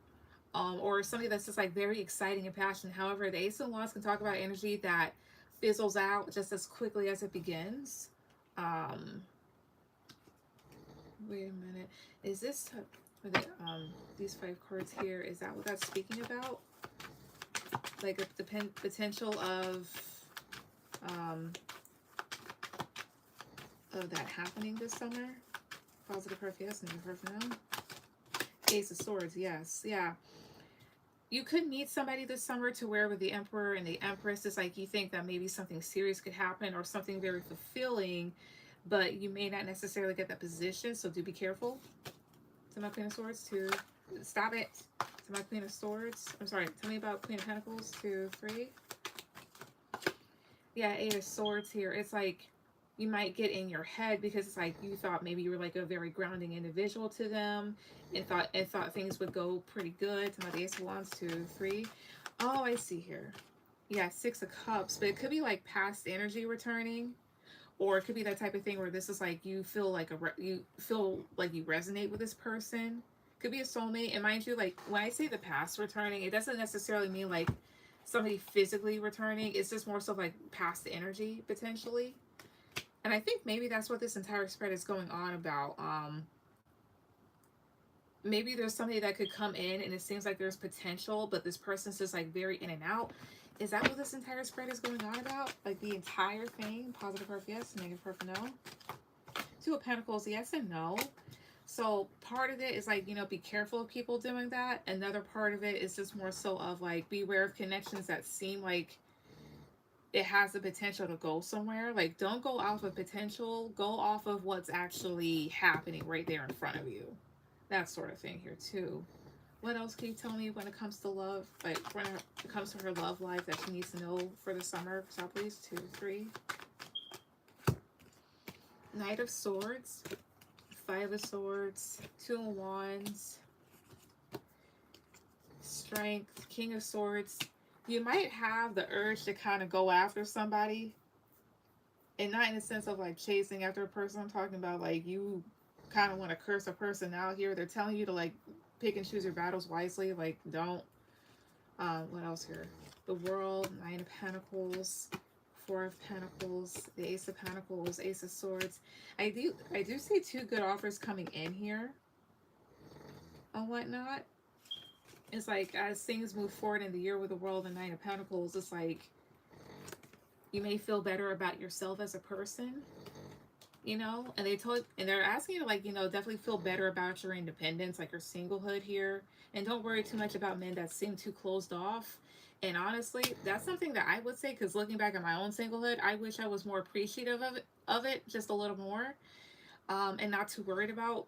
Or something that's just like very exciting and passionate. However, the Ace of Wands can talk about energy that fizzles out just as quickly as it begins. Wait a minute. Is this these 5 cards here? Is that what that's speaking about? Like the potential of that happening this summer? Positive card, yes. Negative card, no. Ace of Swords, yes, yeah. You could meet somebody this summer to where with the Emperor and the Empress, it's like you think that maybe something serious could happen or something very fulfilling, but you may not necessarily get that position, so do be careful. To my Queen of Swords, to stop it. To my Queen of Swords, I'm sorry, tell me about Queen of Pentacles, 2, 3. Yeah, 8 of Swords here. It's like you might get in your head because it's like you thought maybe you were like a very grounding individual to them and thought things would go pretty good. To my Ace of Wands, 2, 3. Oh, I see here. Yeah, 6 of Cups, but it could be like past energy returning, or it could be that type of thing where this is like you feel like you resonate with this person, Could be a soulmate. And mind you, like when I say the past returning, it doesn't necessarily mean like somebody physically returning. It's just more so like past energy potentially. And I think maybe that's what this entire spread is going on about. Maybe there's somebody that could come in and it seems like there's potential, but this person's just like very in and out. Is that what this entire spread is going on about? Like the entire thing? Positive proof, yes. Negative proof, no. Two of Pentacles, yes and no. So part of it is like, you know, be careful of people doing that. Another part of it is just more so of like, beware of connections that seem like it has the potential to go somewhere. Like, don't go off of potential. Go off of what's actually happening right there in front of you. That sort of thing here too. What else can you tell me when it comes to love? Like when it comes to her love life that she needs to know for the summer? So please, 2, 3. Knight of Swords, 5 of Swords, 2 of Wands, Strength, King of Swords. You might have the urge to kind of go after somebody, and not in the sense of like chasing after a person. I'm talking about like you kind of want to curse a person out here. They're telling you to like pick and choose your battles wisely. Like don't. What else here? The World, 9 of Pentacles, 4 of Pentacles, the Ace of Pentacles, Ace of Swords. I do see 2 good offers coming in here and whatnot. It's like as things move forward in the year with the World and 9 of Pentacles, it's like you may feel better about yourself as a person, you know, and they're asking you to like, you know, definitely feel better about your independence, like your singlehood here, and don't worry too much about men that seem too closed off. And honestly, that's something that I would say, because looking back at my own singlehood, I wish I was more appreciative of it just a little more, and not too worried about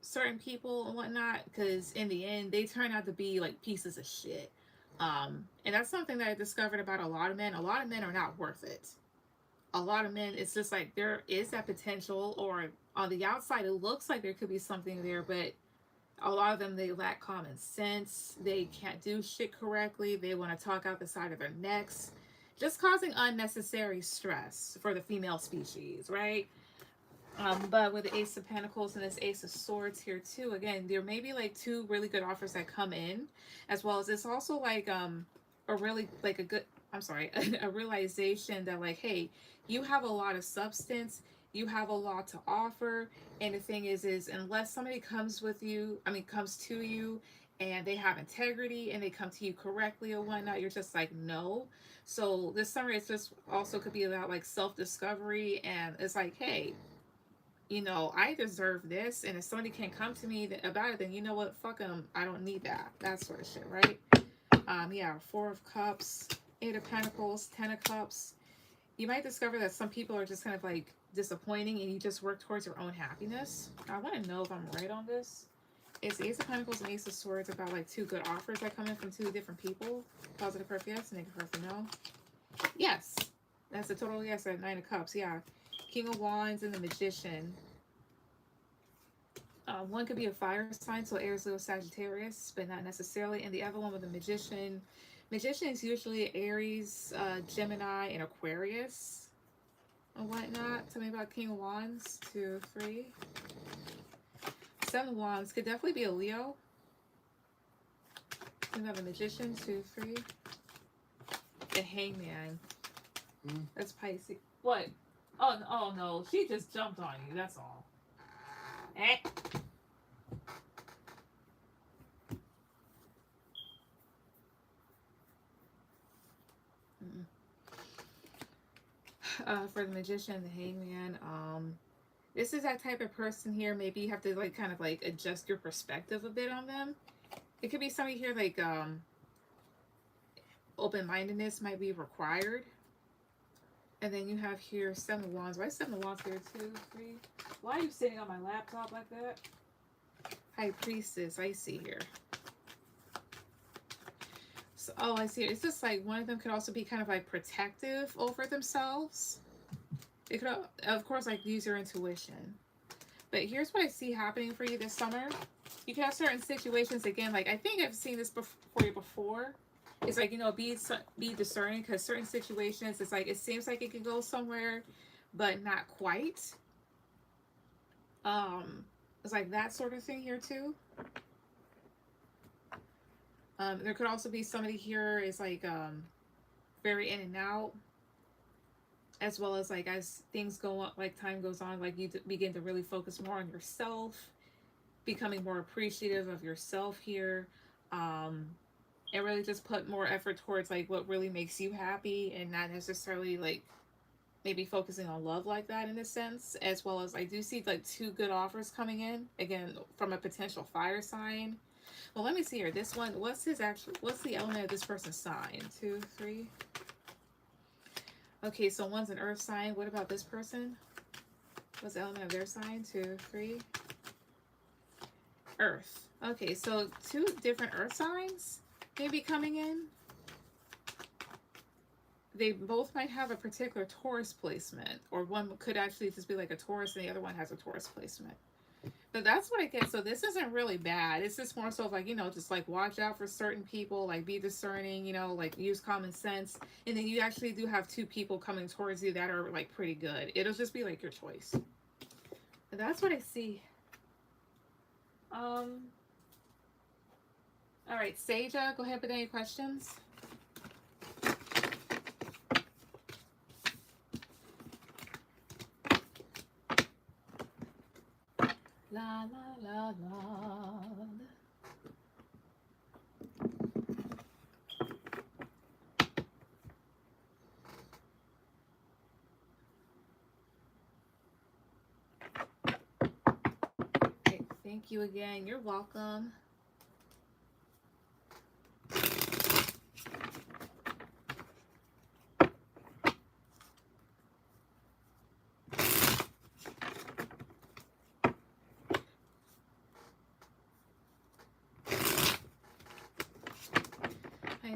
certain people and whatnot, because in the end they turn out to be like pieces of shit. And that's something that I discovered about a lot of men. A lot of men are not worth it. A lot of men, it's just like there is that potential, or on the outside it looks like there could be something there, but a lot of them, they lack common sense. They can't do shit correctly. They want to talk out the side of their necks, just causing unnecessary stress for the female species, right? But with the Ace of Pentacles and this Ace of Swords here too, again, there may be like 2 really good offers that come in, as well as it's also like a really like a good, I'm sorry, a realization that like, hey, you have a lot of substance, you have a lot to offer, and the thing is unless somebody comes to you and they have integrity and they come to you correctly or whatnot, you're just like, no. So this summer it's just also could be about like self-discovery, and it's like, hey, you know, I deserve this, and if somebody can't come to me about it, then you know what, fuck them, I don't need that sort of shit, right? Yeah, 4 of Cups, 8 of Pentacles, 10 of Cups. You might discover that some people are just kind of like disappointing, and you just work towards your own happiness. I want to know if I'm right on this. It's Ace of Pentacles and Ace of Swords about like 2 good offers that come in from 2 different people. Positive proof, yes. Negative proof, no. Yes, that's a total yes at 9 of Cups. Yeah. King of Wands and the Magician. One could be a fire sign, so Aries, Leo, Sagittarius, but not necessarily. And the other one with the Magician. Magician is usually Aries, Gemini, and Aquarius and whatnot. Tell me about King of Wands. 2, 3. 7 of Wands could definitely be a Leo. We have a Magician. 2, 3. The Hangman. That's Pisces. What? Oh no, she just jumped on you, that's all. Eh. For the Magician, the Hangman, this is that type of person here. Maybe you have to like kind of like adjust your perspective a bit on them. It could be somebody here like open-mindedness might be required. And then you have here 7 of Wands. Why 7 of Wands here? 2, 3. Why are you sitting on my laptop like that? High Priestess, I see here. So, oh, I see. It's just like one of them could also be kind of like protective over themselves. They could, of course, like use your intuition. But here's what I see happening for you this summer. You can have certain situations, again, like I think I've seen this for you before. It's like, you know, be discerning, because certain situations, it's like, it seems like it could go somewhere, but not quite. It's like that sort of thing here too. There could also be somebody here is like very in and out, as well as like as things go on, like time goes on, like you begin to really focus more on yourself, becoming more appreciative of yourself here, um, and really just put more effort towards like what really makes you happy, and not necessarily like maybe focusing on love like that in a sense. As well as I do see like two good offers coming in again from a potential fire sign. Well, let me see here. This one, what's the element of this person's sign? 2, 3. Okay, so one's an earth sign. What about this person? What's the element of their sign? 2, 3. Earth. Okay, so two different earth signs maybe coming in. They both might have a particular Taurus placement, or one could actually just be like a Taurus and the other one has a Taurus placement. But that's what I get. So this isn't really bad. It's just more so like, just like watch out for certain people, like be discerning, like use common sense. And then you actually do have two people coming towards you that are like pretty good. It'll just be like your choice. And that's what I see. All right, Seja, go ahead with any questions. La la la la. Okay, thank you again. You're welcome.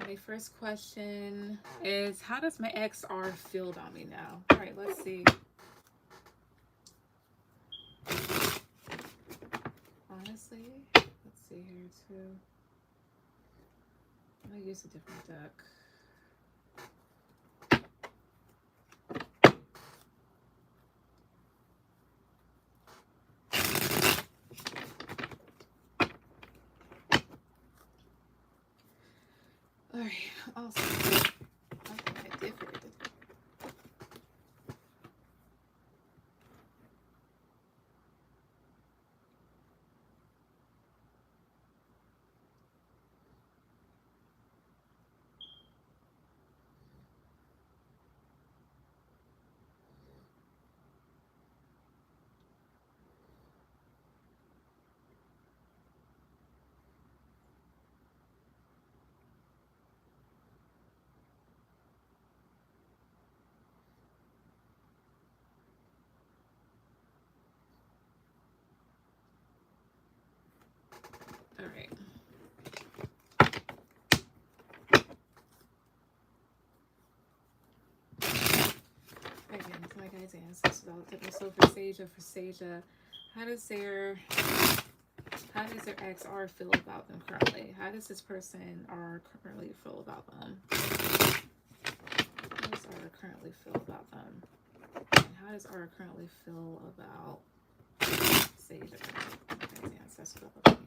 My first question is, how does my XR feel on me now? All right, let's see. Honestly, let's see here too. I'm gonna use a different deck. All right, awesome. Okay, different. All right. Again, to my guys' ancestors, I'll take myself for Seja. How does their XR feel about them currently? How does this person R currently feel about them? How does R currently feel about them? And how does R currently feel about Seja?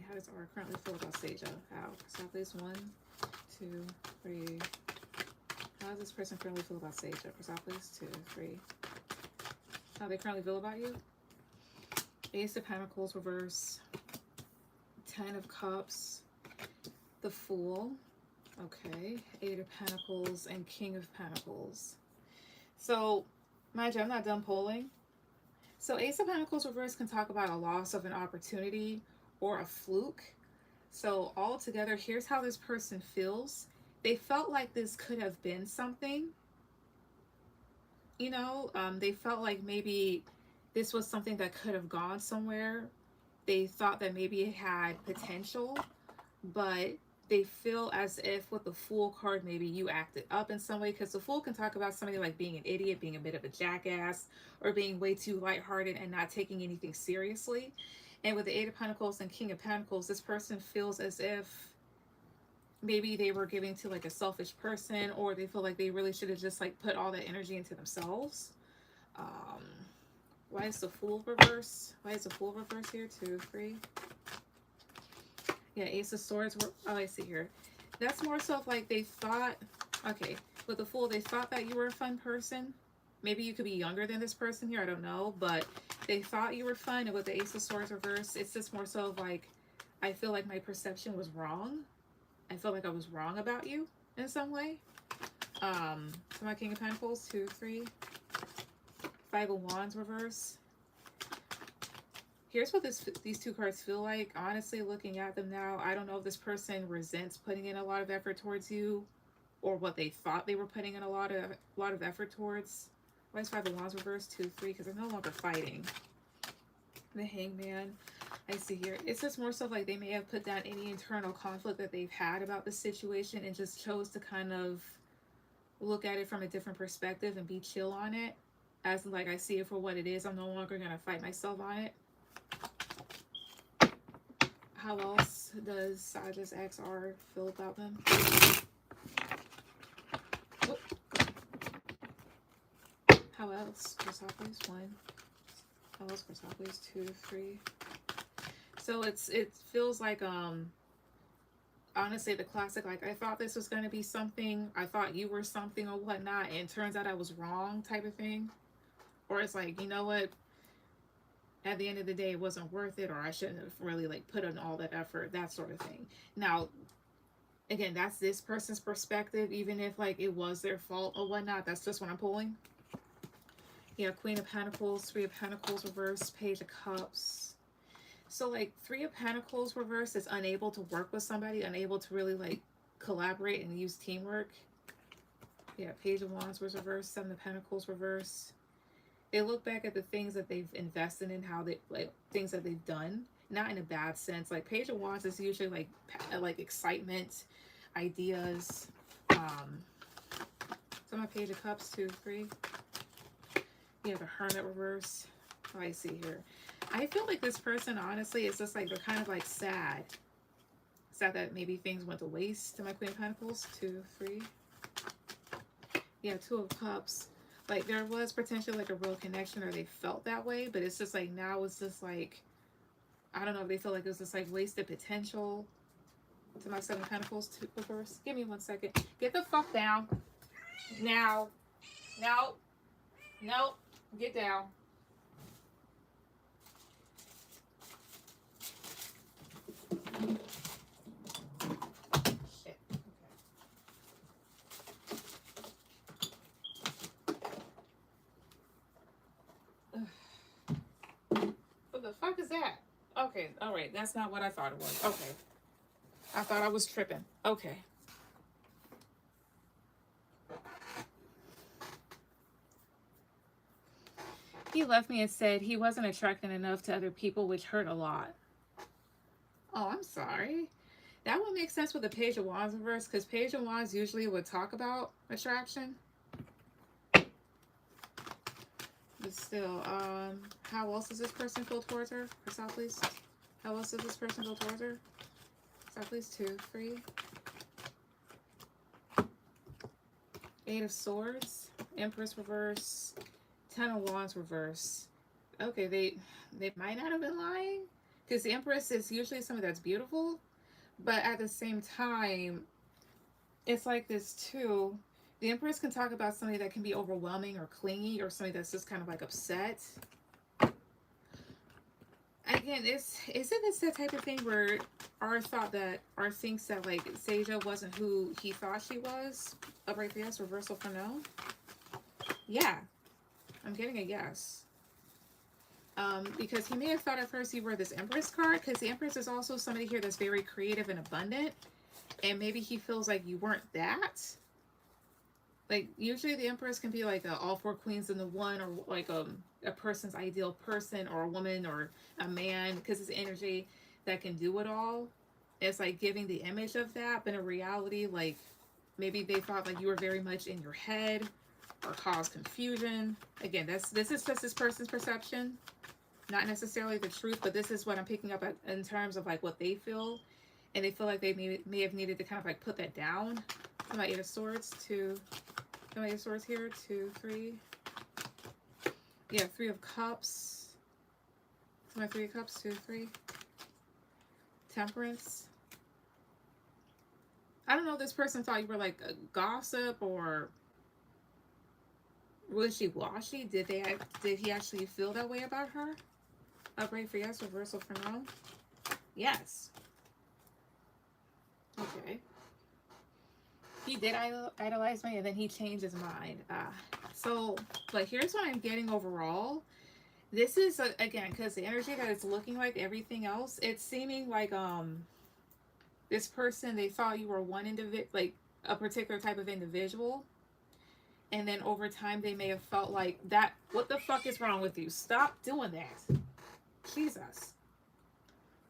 How does R currently feel about Seja? How? So at least 1, 2, 3. How does this person currently feel about Seja? Please 2, 3. How they currently feel about you? Ace of Pentacles reverse. 10 of Cups. The Fool. Okay. 8 of Pentacles and King of Pentacles. So, mind you, I'm not done polling. So Ace of Pentacles reverse can talk about a loss of an opportunity or a fluke. So all together, here's how this person feels. They felt like this could have been something. They felt like maybe this was something that could have gone somewhere. They thought that maybe it had potential, but they feel as if with the Fool card, maybe you acted up in some way, because the Fool can talk about somebody like being an idiot, being a bit of a jackass, or being way too lighthearted and not taking anything seriously. And with the 8 of Pentacles and King of Pentacles, this person feels as if maybe they were giving to like a selfish person, or they feel like they really should have just like put all that energy into themselves. Why is the Fool reverse? Why is the Fool reverse here? 2, 3. Yeah, Ace of Swords. Oh, I see here. That's more so if, like, they thought... Okay, with the Fool, they thought that you were a fun person. Maybe you could be younger than this person here, I don't know. But they thought you were fun, and with the Ace of Swords reverse, it's just more so of, like, I feel like my perception was wrong. I feel like I was wrong about you in some way. So my King of Pentacles, 2, 3. 5 of Wands reverse. Here's what these two cards feel like. Honestly, looking at them now, I don't know if this person resents putting in a lot of effort towards you, or what they thought they were putting in a lot of effort towards. Why is 5 of Wands reverse? 2, 3, because they're no longer fighting. The Hangman, I see here. It's just more so like they may have put down any internal conflict that they've had about the situation and just chose to kind of look at it from a different perspective and be chill on it. As like, I see it for what it is. I'm no longer going to fight myself on it. How else does Sagittarius XR feel about them? Oh. How else? Chrysopolis 1. How else? Chrysopolis 2, 3. So it feels like honestly the classic, like, I thought this was going to be something, I thought you were something or whatnot, and it turns out I was wrong type of thing. Or it's like, you know what, at the end of the day it wasn't worth it, or I shouldn't have really like put in all that effort, that sort of thing. Now again, that's this person's perspective, even if like it was their fault or whatnot. That's just what I'm pulling. Yeah, Queen of Pentacles, 3 of Pentacles reverse, Page of Cups. So like 3 of Pentacles reverse is unable to work with somebody, unable to really like collaborate and use teamwork. Yeah, Page of Wands was reversed, 7 of Pentacles reverse. They look back at the things that they've invested in, how they like things that they've done, not in a bad sense. Like Page of Wands is usually like excitement, ideas. So my Page of Cups, 2, 3. You have the Hermit reverse. Oh, I see here. I feel like this person, honestly, is just like they're kind of like sad. Sad that maybe things went to waste. To my Queen of Pentacles, 2, 3. Yeah, 2 of Cups. Like there was potentially like a real connection, or they felt that way, but it's just like now it's just like, I don't know if they feel like it was just like wasted potential. To my 7 of Pentacles, 2 reverse. Give me 1 second. Get the fuck down. Now. No. No. Get down. Shit. Okay. What the fuck is that? Okay, alright. That's not what I thought it was. Okay. I thought I was tripping. Okay. He left me and said he wasn't attracted enough to other people, which hurt a lot. Oh, I'm sorry. That would make sense with the Page of Wands reverse, because Page of Wands usually would talk about attraction. But still, how else does this person feel towards her? Chrysopolis? How else does this person feel towards her? Chrysopolis, 2, 3. 8 of Swords. Empress reverse. 10 of Wands reverse. Okay, they might not have been lying, because the Empress is usually something that's beautiful, but at the same time, it's like this too. The Empress can talk about somebody that can be overwhelming or clingy, or somebody that's just kind of like upset. Again, isn't this that type of thing where R thought that, R thinks that like Seja wasn't who he thought she was? Upright for yes, reversal for no. Yeah. I'm getting a yes. Because he may have thought at first you were this Empress card, because the Empress is also somebody here that's very creative and abundant, and maybe he feels like you weren't that. Like, usually the Empress can be like all 4 queens in the one, or like a person's ideal person, or a woman, or a man, because it's energy that can do it all. It's like giving the image of that, but in reality, like, maybe they thought like you were very much in your head, or cause confusion. Again, this is just this person's perception, not necessarily the truth, but this is what I'm picking up in terms of like what they feel, and they feel like they may have needed to kind of like put that down. My 8 of Swords, 2. My 8 of Swords here, 2, 3. Yeah, Three of Cups. My Three of Cups, 2, 3. Temperance. I don't know if this person thought you were like a gossip or wishy-washy. Did he actually feel that way about her? Upright for yes, reversal for no. Yes. Okay. He did idolize me, and then he changed his mind. So, but here's what I'm getting overall. This is, again, because the energy that it's looking like everything else, it's seeming like, this person, they thought you were one individual, like a particular type of individual. And then over time, they may have felt like that. What the fuck is wrong with you? Stop doing that. Jesus.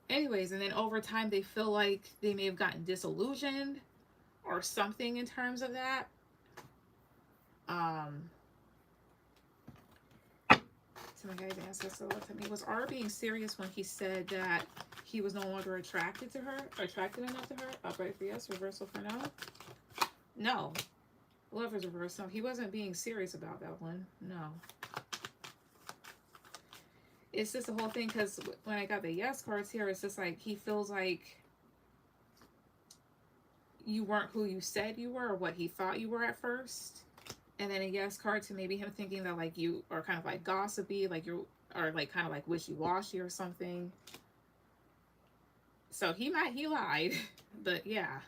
Anyways, and then over time, they feel like they may have gotten disillusioned or something in terms of that. So my guys' ancestor looked at me. Was R being serious when he said that he was no longer attracted to her? Attracted enough to her? Upright for yes, reversal for no? No. Lover's reverse. No, he wasn't being serious about that one. No. It's just the whole thing, because when I got the yes cards here, it's just like he feels like you weren't who you said you were or what he thought you were at first. And then a yes card to maybe him thinking that like you are kind of like gossipy, like you're, or like kind of like wishy-washy or something. So he lied, but yeah.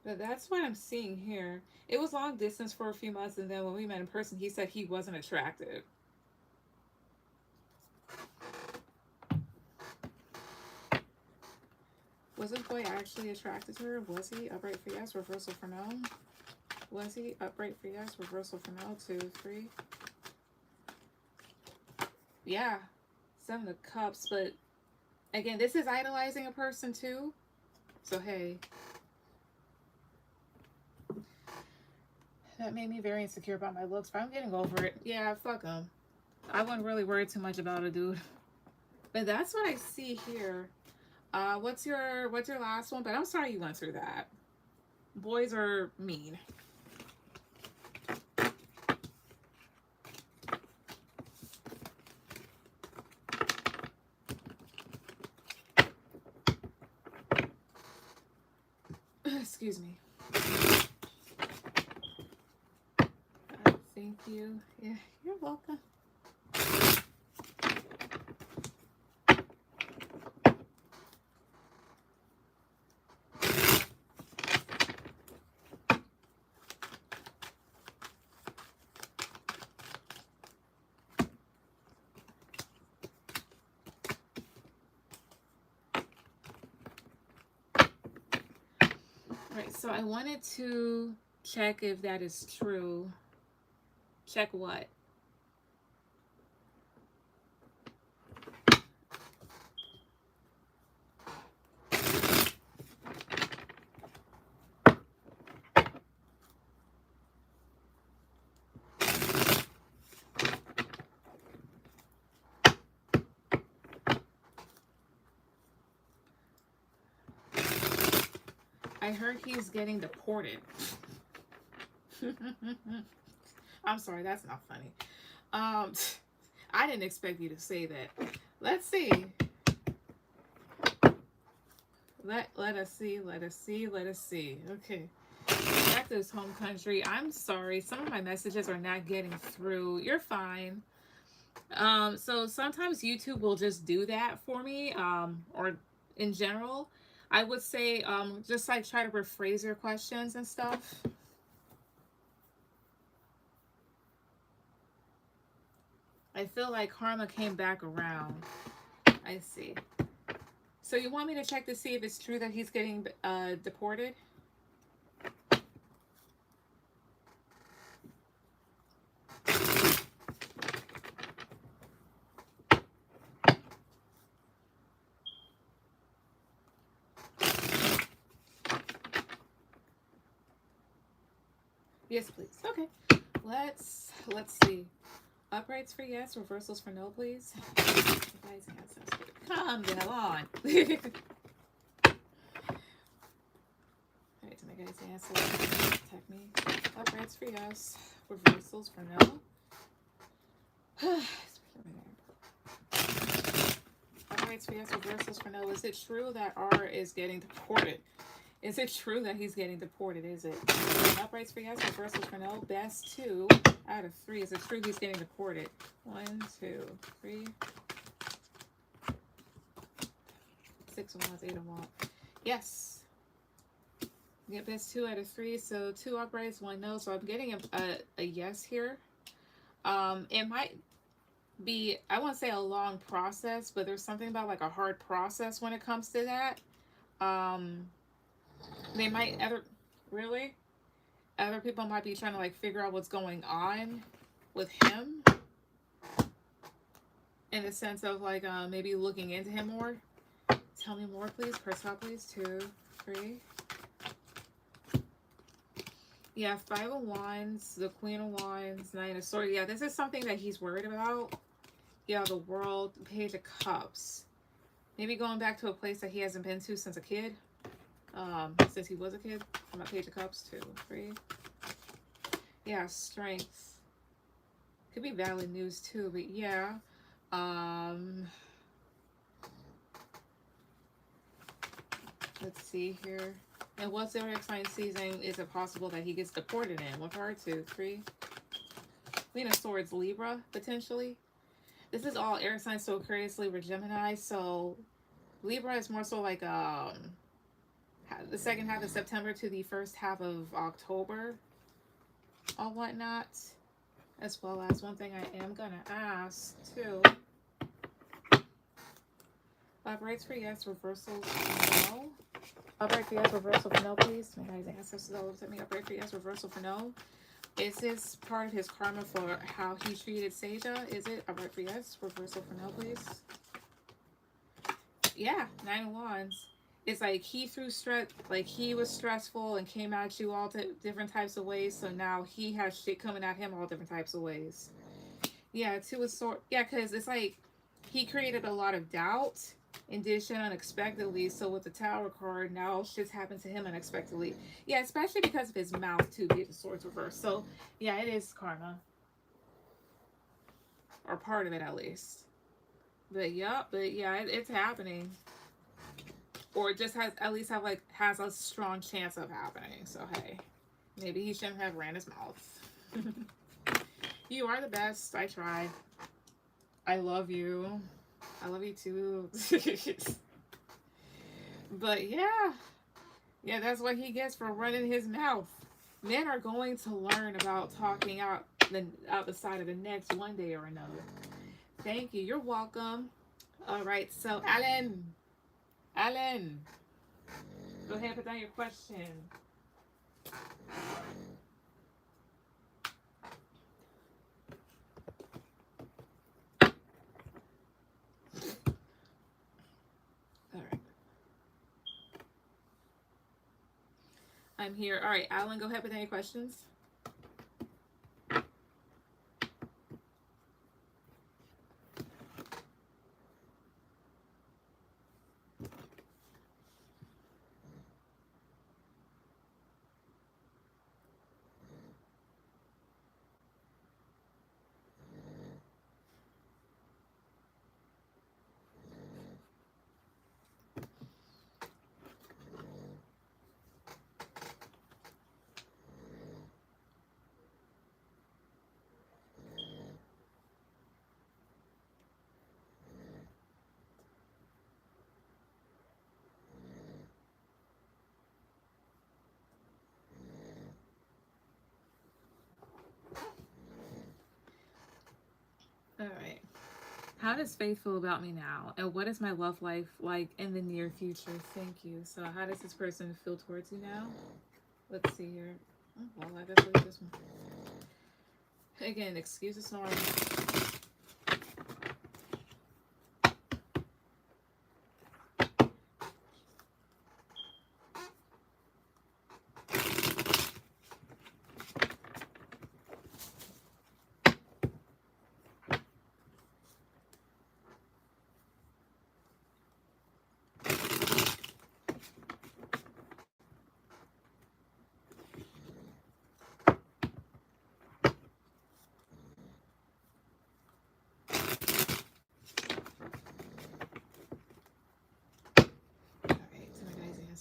But that's what I'm seeing here. It was long distance for a few months, and then when we met in person, he said he wasn't attracted. Was this boy actually attracted to her? Was he? Upright for yes, reversal for no. Was he? Upright for yes, reversal for no. 2, 3. Yeah. Seven of Cups, but again, this is idolizing a person too. So hey. That made me very insecure about my looks, but I'm getting over it. Yeah, fuck him. I wouldn't really worry too much about it, dude. But that's what I see here. What's your last one? But I'm sorry you went through that. Boys are mean. Excuse me. Thank you. Yeah, you're welcome. Right, so I wanted to check if that is true. Check what? I heard he's getting deported. I'm sorry, that's not funny. I didn't expect you to say that. Let's see. Let us see. Okay. Back to his home country. I'm sorry. Some of my messages are not getting through. You're fine. So sometimes YouTube will just do that for me. Or in general, I would say, just like try to rephrase your questions and stuff. I feel like karma came back around. I see. So you want me to check to see if it's true that he's getting deported? Yes, please. Okay. Let's see. Uprights for yes, reversals for no, please. Guys, come the hell on. Alright, to my guys' answer. Attack me. Uprights for yes, reversals for no. Uprights for yes, reversals for no. Is it true that R is getting deported? Is it true that he's getting deported? Is it? Uprights for yes, reversals for no. Best 2 out of 3. Is it true he's getting deported? 1, 2, 3. 6 of wands, 8 of wands. Yes. Get best 2 out of 3. So 2 uprights, 1 no. So I'm getting a yes here. It might be, I won't say a long process, but there's something about like a hard process when it comes to that. They might other people might be trying to like figure out what's going on with him in the sense of like maybe looking into him more. Tell me more, please. Press top, please. 2, 3. Yeah, 5 of wands, the Queen of wands, 9 of swords. Yeah, this is something that he's worried about. Yeah, the world, Page of cups. Maybe going back to a place that he hasn't been to since a kid. Since he was a kid. I'm at Page of cups. 2, 3. Yeah, strength. Could be valid news too, but yeah. Let's see here. And what's the next sign season? Is it possible that he gets deported in? What card? 2, 3. Queen of swords, Libra, potentially. This is all air signs, so Aquarius, Libra, Gemini. So Libra is more so like the second half of September to the first half of October or whatnot. As well as one thing I am gonna ask too. Uprights for yes, reversals for no. Upright for yes, reversal for no, please. My guys' ancestors all looked at me. Upright for yes, reversal for no. Is this part of his karma for how he treated Seja? Is it? Upright for yes, reversal for no, please. Yeah, 9 of wands. It's like he threw stress, like he was stressful and came at you all different types of ways. So now he has shit coming at him all different types of ways. Yeah, 2 of swords. Yeah, because it's like he created a lot of doubt and did shit unexpectedly. So with the Tower card, now shit's happened to him unexpectedly. Yeah, especially because of his mouth too. Page of swords reversed. So yeah, it is karma, or part of it at least. But yeah, it's happening, or it just has at least has a strong chance of happening. So hey, maybe he shouldn't have ran his mouth. You are the best. I try. I love you. I love you too. But yeah, that's what he gets for running his mouth. Men are going to learn about talking out the side of the neck one day or another. Thank you. You're welcome. All right. So Alan, go ahead and put down your question. All right. I'm here. All right, Alan, go ahead with any questions. All right. How does Faith feel about me now? And what is my love life like in the near future? Thank you. So how does this person feel towards you now? Let's see here. Oh, well, I guess we'll do this one. Again, excuse the snoring.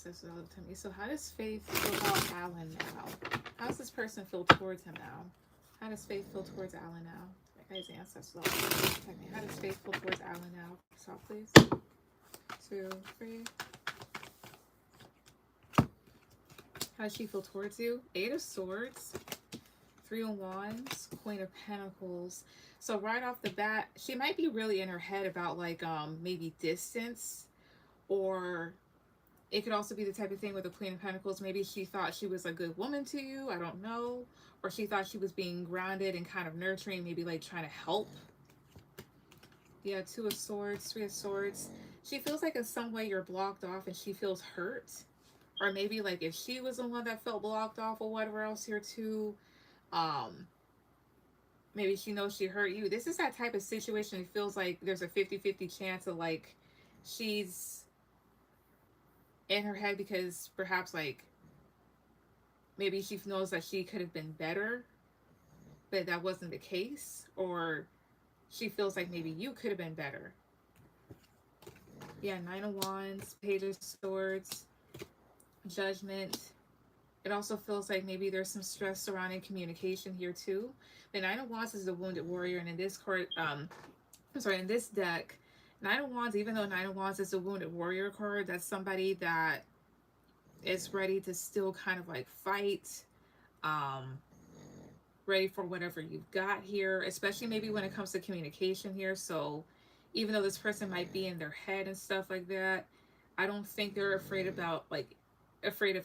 ancestors all the time. So how does Faith feel about Alan now? How does this person feel towards him now? How does Faith feel towards Alan now? Guys, ancestors all the time. How does Faith feel towards Alan now? Stop, please. 2, 3. How does she feel towards you? 8 of Swords, 3 of Wands, Queen of Pentacles. So right off the bat, she might be really in her head about like maybe distance, or it could also be the type of thing with the Queen of Pentacles. Maybe she thought she was a good woman to you. I don't know. Or she thought she was being grounded and kind of nurturing, maybe like trying to help. Yeah, 2 of Swords, 3 of Swords. She feels like in some way you're blocked off and she feels hurt. Or maybe like if she was the one that felt blocked off or whatever else here too. Maybe she knows she hurt you. This is that type of situation. It feels like there's a 50-50 chance of like she's in her head because perhaps like maybe she knows that she could have been better, but that wasn't the case. Or she feels like maybe you could have been better. Yeah, 9 of Wands, Page of Swords, Judgment. It also feels like maybe there's some stress surrounding communication here too. The 9 of Wands is the wounded warrior, and in this card, in this deck, 9 of Wands, even though 9 of Wands is the wounded warrior card, that's somebody that is ready to still kind of like fight, ready for whatever you've got here, especially maybe when it comes to communication here. So even though this person might be in their head and stuff like that, I don't think they're afraid of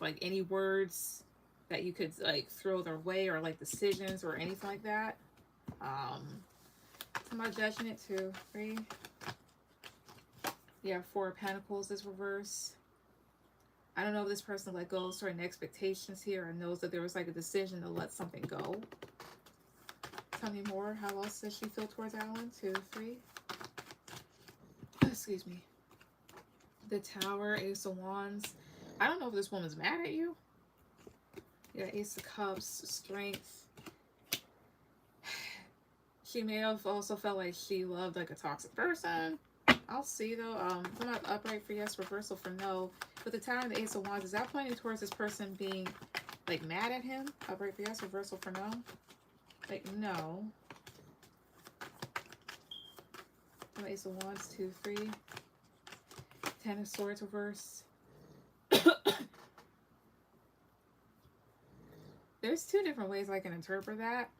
like any words that you could like throw their way, or like decisions or anything like that. My Judgment, 2, 3. Yeah, 4 of Pentacles is reverse. I don't know if this person let go of certain expectations here or knows that there was like a decision to let something go. Tell me more. How else does she feel towards Alan? 2, 3. Excuse me. The Tower, Ace of Wands. I don't know if this woman's mad at you. Yeah, Ace of Cups, Strength. She may have also felt like she loved like a toxic person. I'll see though. Come up upright for yes, reversal for no. With the Tower and the Ace of Wands, is that pointing towards this person being like mad at him? Upright for yes, reversal for no. Like no. Ace of Wands, 2, 3. 10 of Swords reverse. There's 2 different ways I can interpret that.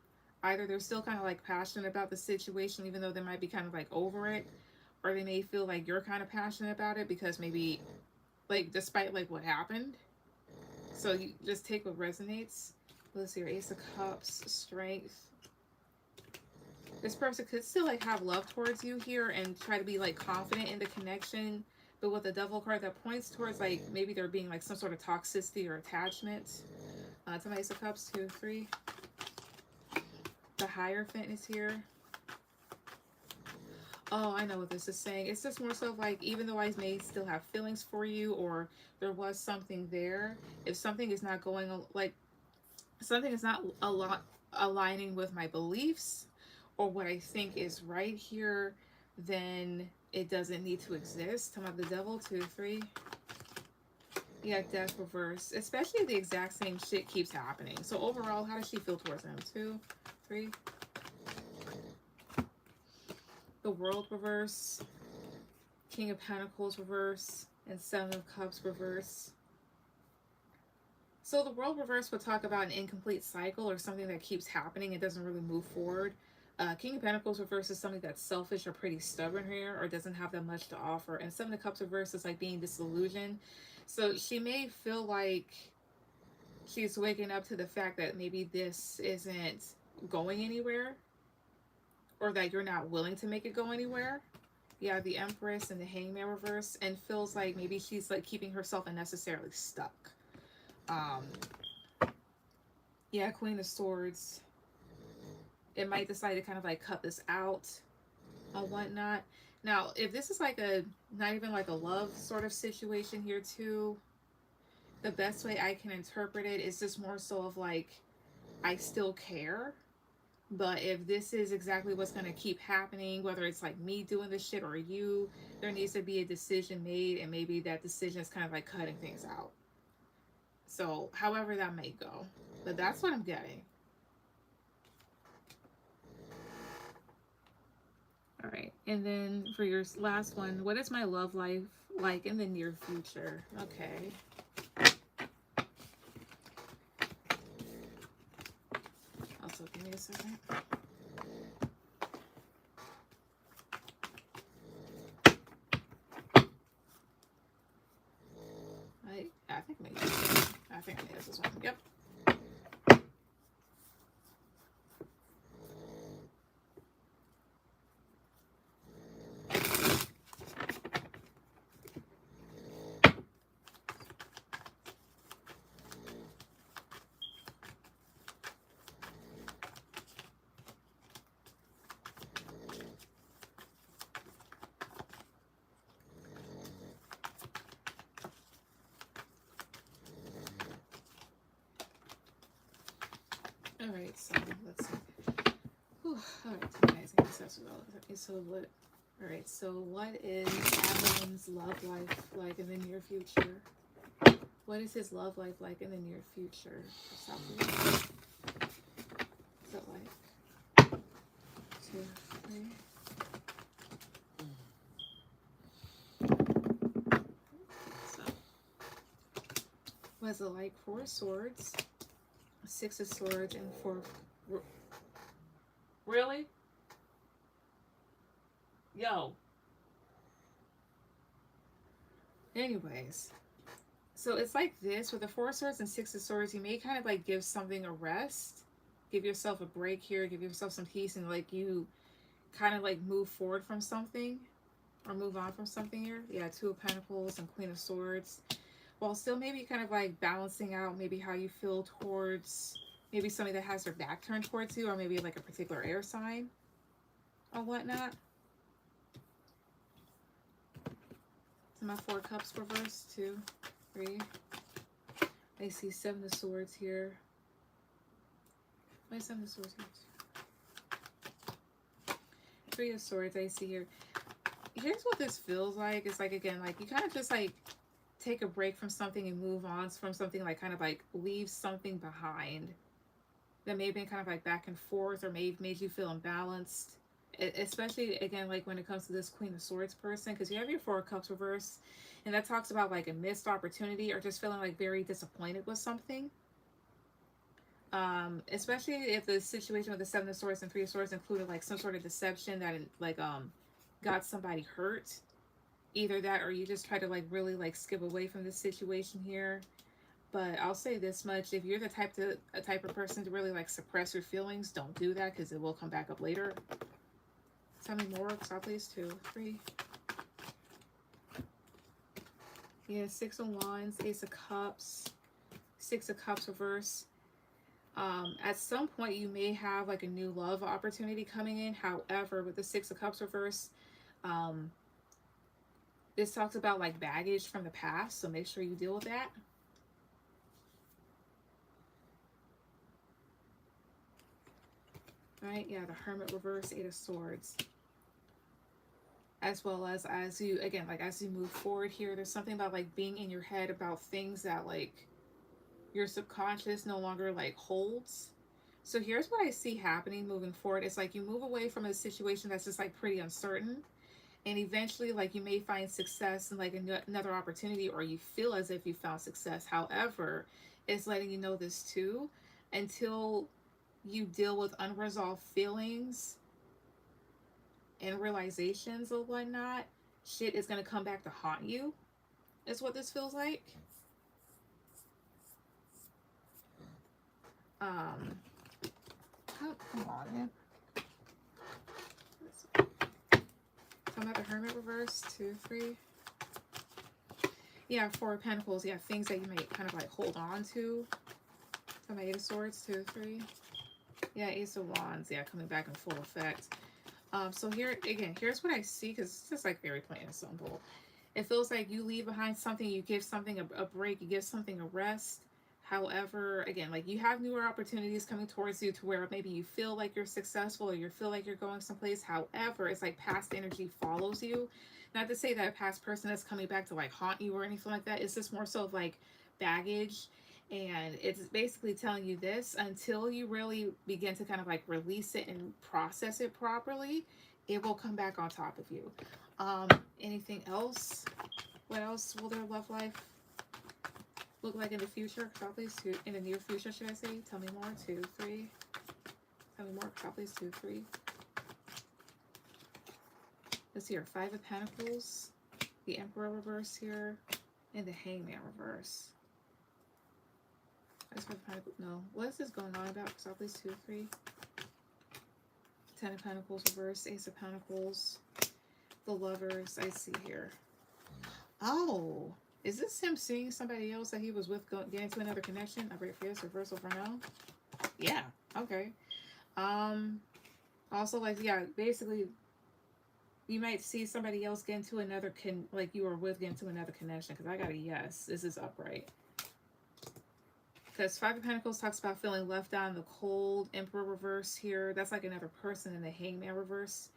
Either they're still kind of like passionate about the situation, even though they might be kind of like over it, or they may feel like you're kind of passionate about it because maybe like despite like what happened. So you just take what resonates. Let's see, your Ace of Cups, Strength. This person could still like have love towards you here and try to be like confident in the connection, but with the Devil card, that points towards like maybe there being like some sort of toxicity or attachment. To my Ace of Cups, 2, 3. The Hierophant is here. Oh, I know what this is saying. It's just more so like, even though I may still have feelings for you, or there was something there, if something is not going, like, something is not a lot aligning with my beliefs or what I think is right here, then it doesn't need to exist. Talking about the Devil, 2, 3. Yeah, Death reverse. Especially if the exact same shit keeps happening. So overall, how does she feel towards him? 2, 3. The World reverse. King of Pentacles reverse. And 7 of Cups reverse. So the World reverse would talk about an incomplete cycle or something that keeps happening. It doesn't really move forward. King of Pentacles reverse is something that's selfish or pretty stubborn here, or doesn't have that much to offer. And 7 of Cups reverse is like being disillusioned. So she may feel like she's waking up to the fact that maybe this isn't going anywhere, or that you're not willing to make it go anywhere. Yeah, the Empress and the Hangman reverse, and feels like maybe she's like keeping herself unnecessarily stuck. Yeah, Queen of Swords. It might decide to kind of like cut this out or whatnot. Now, if this is like a, not even like a love sort of situation here too, the best way I can interpret it is just more so of like, I still care. But if this is exactly what's going to keep happening, whether it's like me doing this shit or you, there needs to be a decision made, and maybe that decision is kind of like cutting things out. So, however that may go. But that's what I'm getting. All right. And then for your last one, what is my love life like in the near future? Okay. Also, give me a second. I think maybe I think I made this one. Yep. All right. So let's see. Whew, all right. So what? All right. So what is Adam's love life like in the near future? What is his love life like in the near future? What's it like? 2, 3. So, was it like 4 swords, 6 of swords, and 4? Really? Yo. Anyways, so it's like this with the 4 swords and 6 of swords. You may kind of like give something a rest, give yourself a break here, give yourself some peace, and like you kind of like move forward from something or move on from something here. Yeah, 2 of Pentacles and Queen of Swords, while still maybe kind of like balancing out maybe how you feel towards maybe somebody that has their back turned towards you, or maybe like a particular air sign or whatnot. So my 4 cups reversed, 2, 3. I see 7 of swords here. Why 7 of swords here? 3 of swords I see here. Here's what this feels like. It's like, again, like you kind of just like take a break from something and move on from something, like kind of like leave something behind that may have been kind of like back and forth, or may have made you feel imbalanced. Especially, again, like when it comes to this Queen of Swords person, because you have your 4 cups reversed, and that talks about like a missed opportunity or just feeling like very disappointed with something. Especially if the situation with the 7 of swords and 3 of swords included like some sort of deception that like got somebody hurt. Either that, or you just try to like really like skip away from this situation here. But I'll say this much: if you're the type of person to really like suppress your feelings, don't do that, because it will come back up later. Tell me more, stop please. 2, 3. Yeah, 6 of Wands, Ace of Cups, 6 of Cups reverse. At some point you may have like a new love opportunity coming in. However, with the 6 of Cups reverse, this talks about like baggage from the past, so make sure you deal with that. Right, yeah, the Hermit reverse, 8 of Swords. As well as you, again, like as you move forward here, there's something about like being in your head about things that like your subconscious no longer like holds. So here's what I see happening moving forward. It's like you move away from a situation that's just like pretty uncertain, and eventually like you may find success in like another opportunity, or you feel as if you found success. However, it's letting you know this too: until you deal with unresolved feelings and realizations of whatnot, shit is going to come back to haunt you, is what this feels like. Come on, man. So I'm at the Hermit reverse, 2, 3. Yeah, 4 of Pentacles. Yeah, things that you may kind of like hold on to. So my 8 of Swords, 2, 3. Yeah, Ace of Wands. Yeah, coming back in full effect. So here, again, here's what I see, because it's just like very plain and simple. It feels like you leave behind something, you give something a break, you give something a rest. However, again, like you have newer opportunities coming towards you to where maybe you feel like you're successful or you feel like you're going someplace. However, it's like past energy follows you. Not to say that a past person is coming back to like haunt you or anything like that. It's just more so of like baggage. And it's basically telling you this until you really begin to kind of like release it and process it properly, it will come back on top of you. Um, Anything else? What else will their love life look like in the future? Please, two in the near future, should I say? Tell me more. 2, 3. Tell me more. Please, 2, 3. Let's see here. 5 of Pentacles, the Emperor reverse here, and the Hangman reverse. That's 5 of Pentacles. No, what is this going on about? Please, 2, 3. 10 of Pentacles reverse, Ace of Pentacles, the Lovers. I see here. Oh. Is this him seeing somebody else that he was with getting to another connection? I break for this reversal for now. Yeah. Okay. Also, like, yeah, basically, you might see somebody else get into another like you were with getting to another connection. Because I got a yes. This is upright. Because 5 of Pentacles talks about feeling left out in the cold. Emperor reverse here. That's like another person in the Hangman reverse.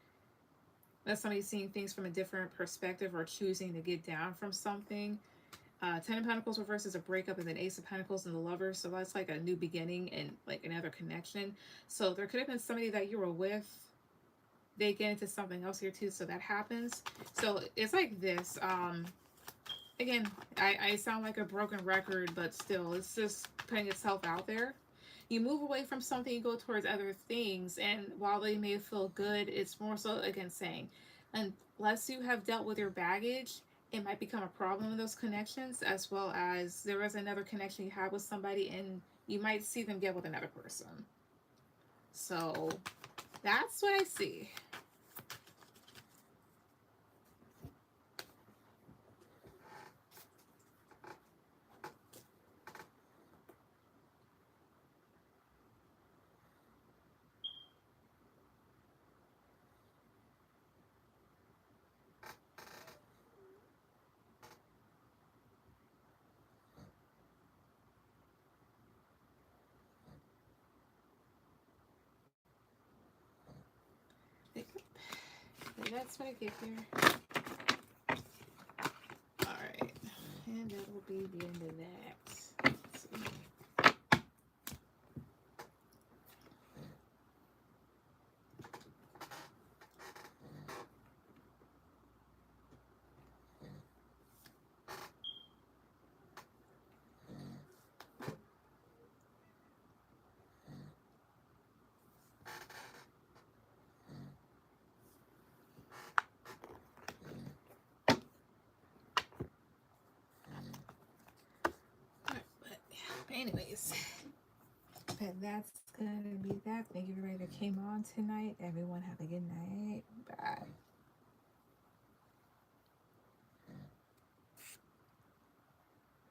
That's somebody seeing things from a different perspective or choosing to get down from something. 10 of Pentacles reverse is a breakup, and then Ace of Pentacles and the Lovers. So that's like a new beginning and like another connection. So there could have been somebody that you were with. They get into something else here too. So that happens. So it's like this. Again, I sound like a broken record, but still, it's just putting itself out there. You move away from something, you go towards other things. And while they may feel good, it's more so, again, saying, unless you have dealt with your baggage, it might become a problem in those connections, as well as there was another connection you had with somebody and you might see them get with another person. So that's what I see. That's what I get here. Alright. And that will be the end of that. Let's see. Anyways, but that's gonna be that. Thank you everybody that came on tonight. Everyone have a good night. Bye.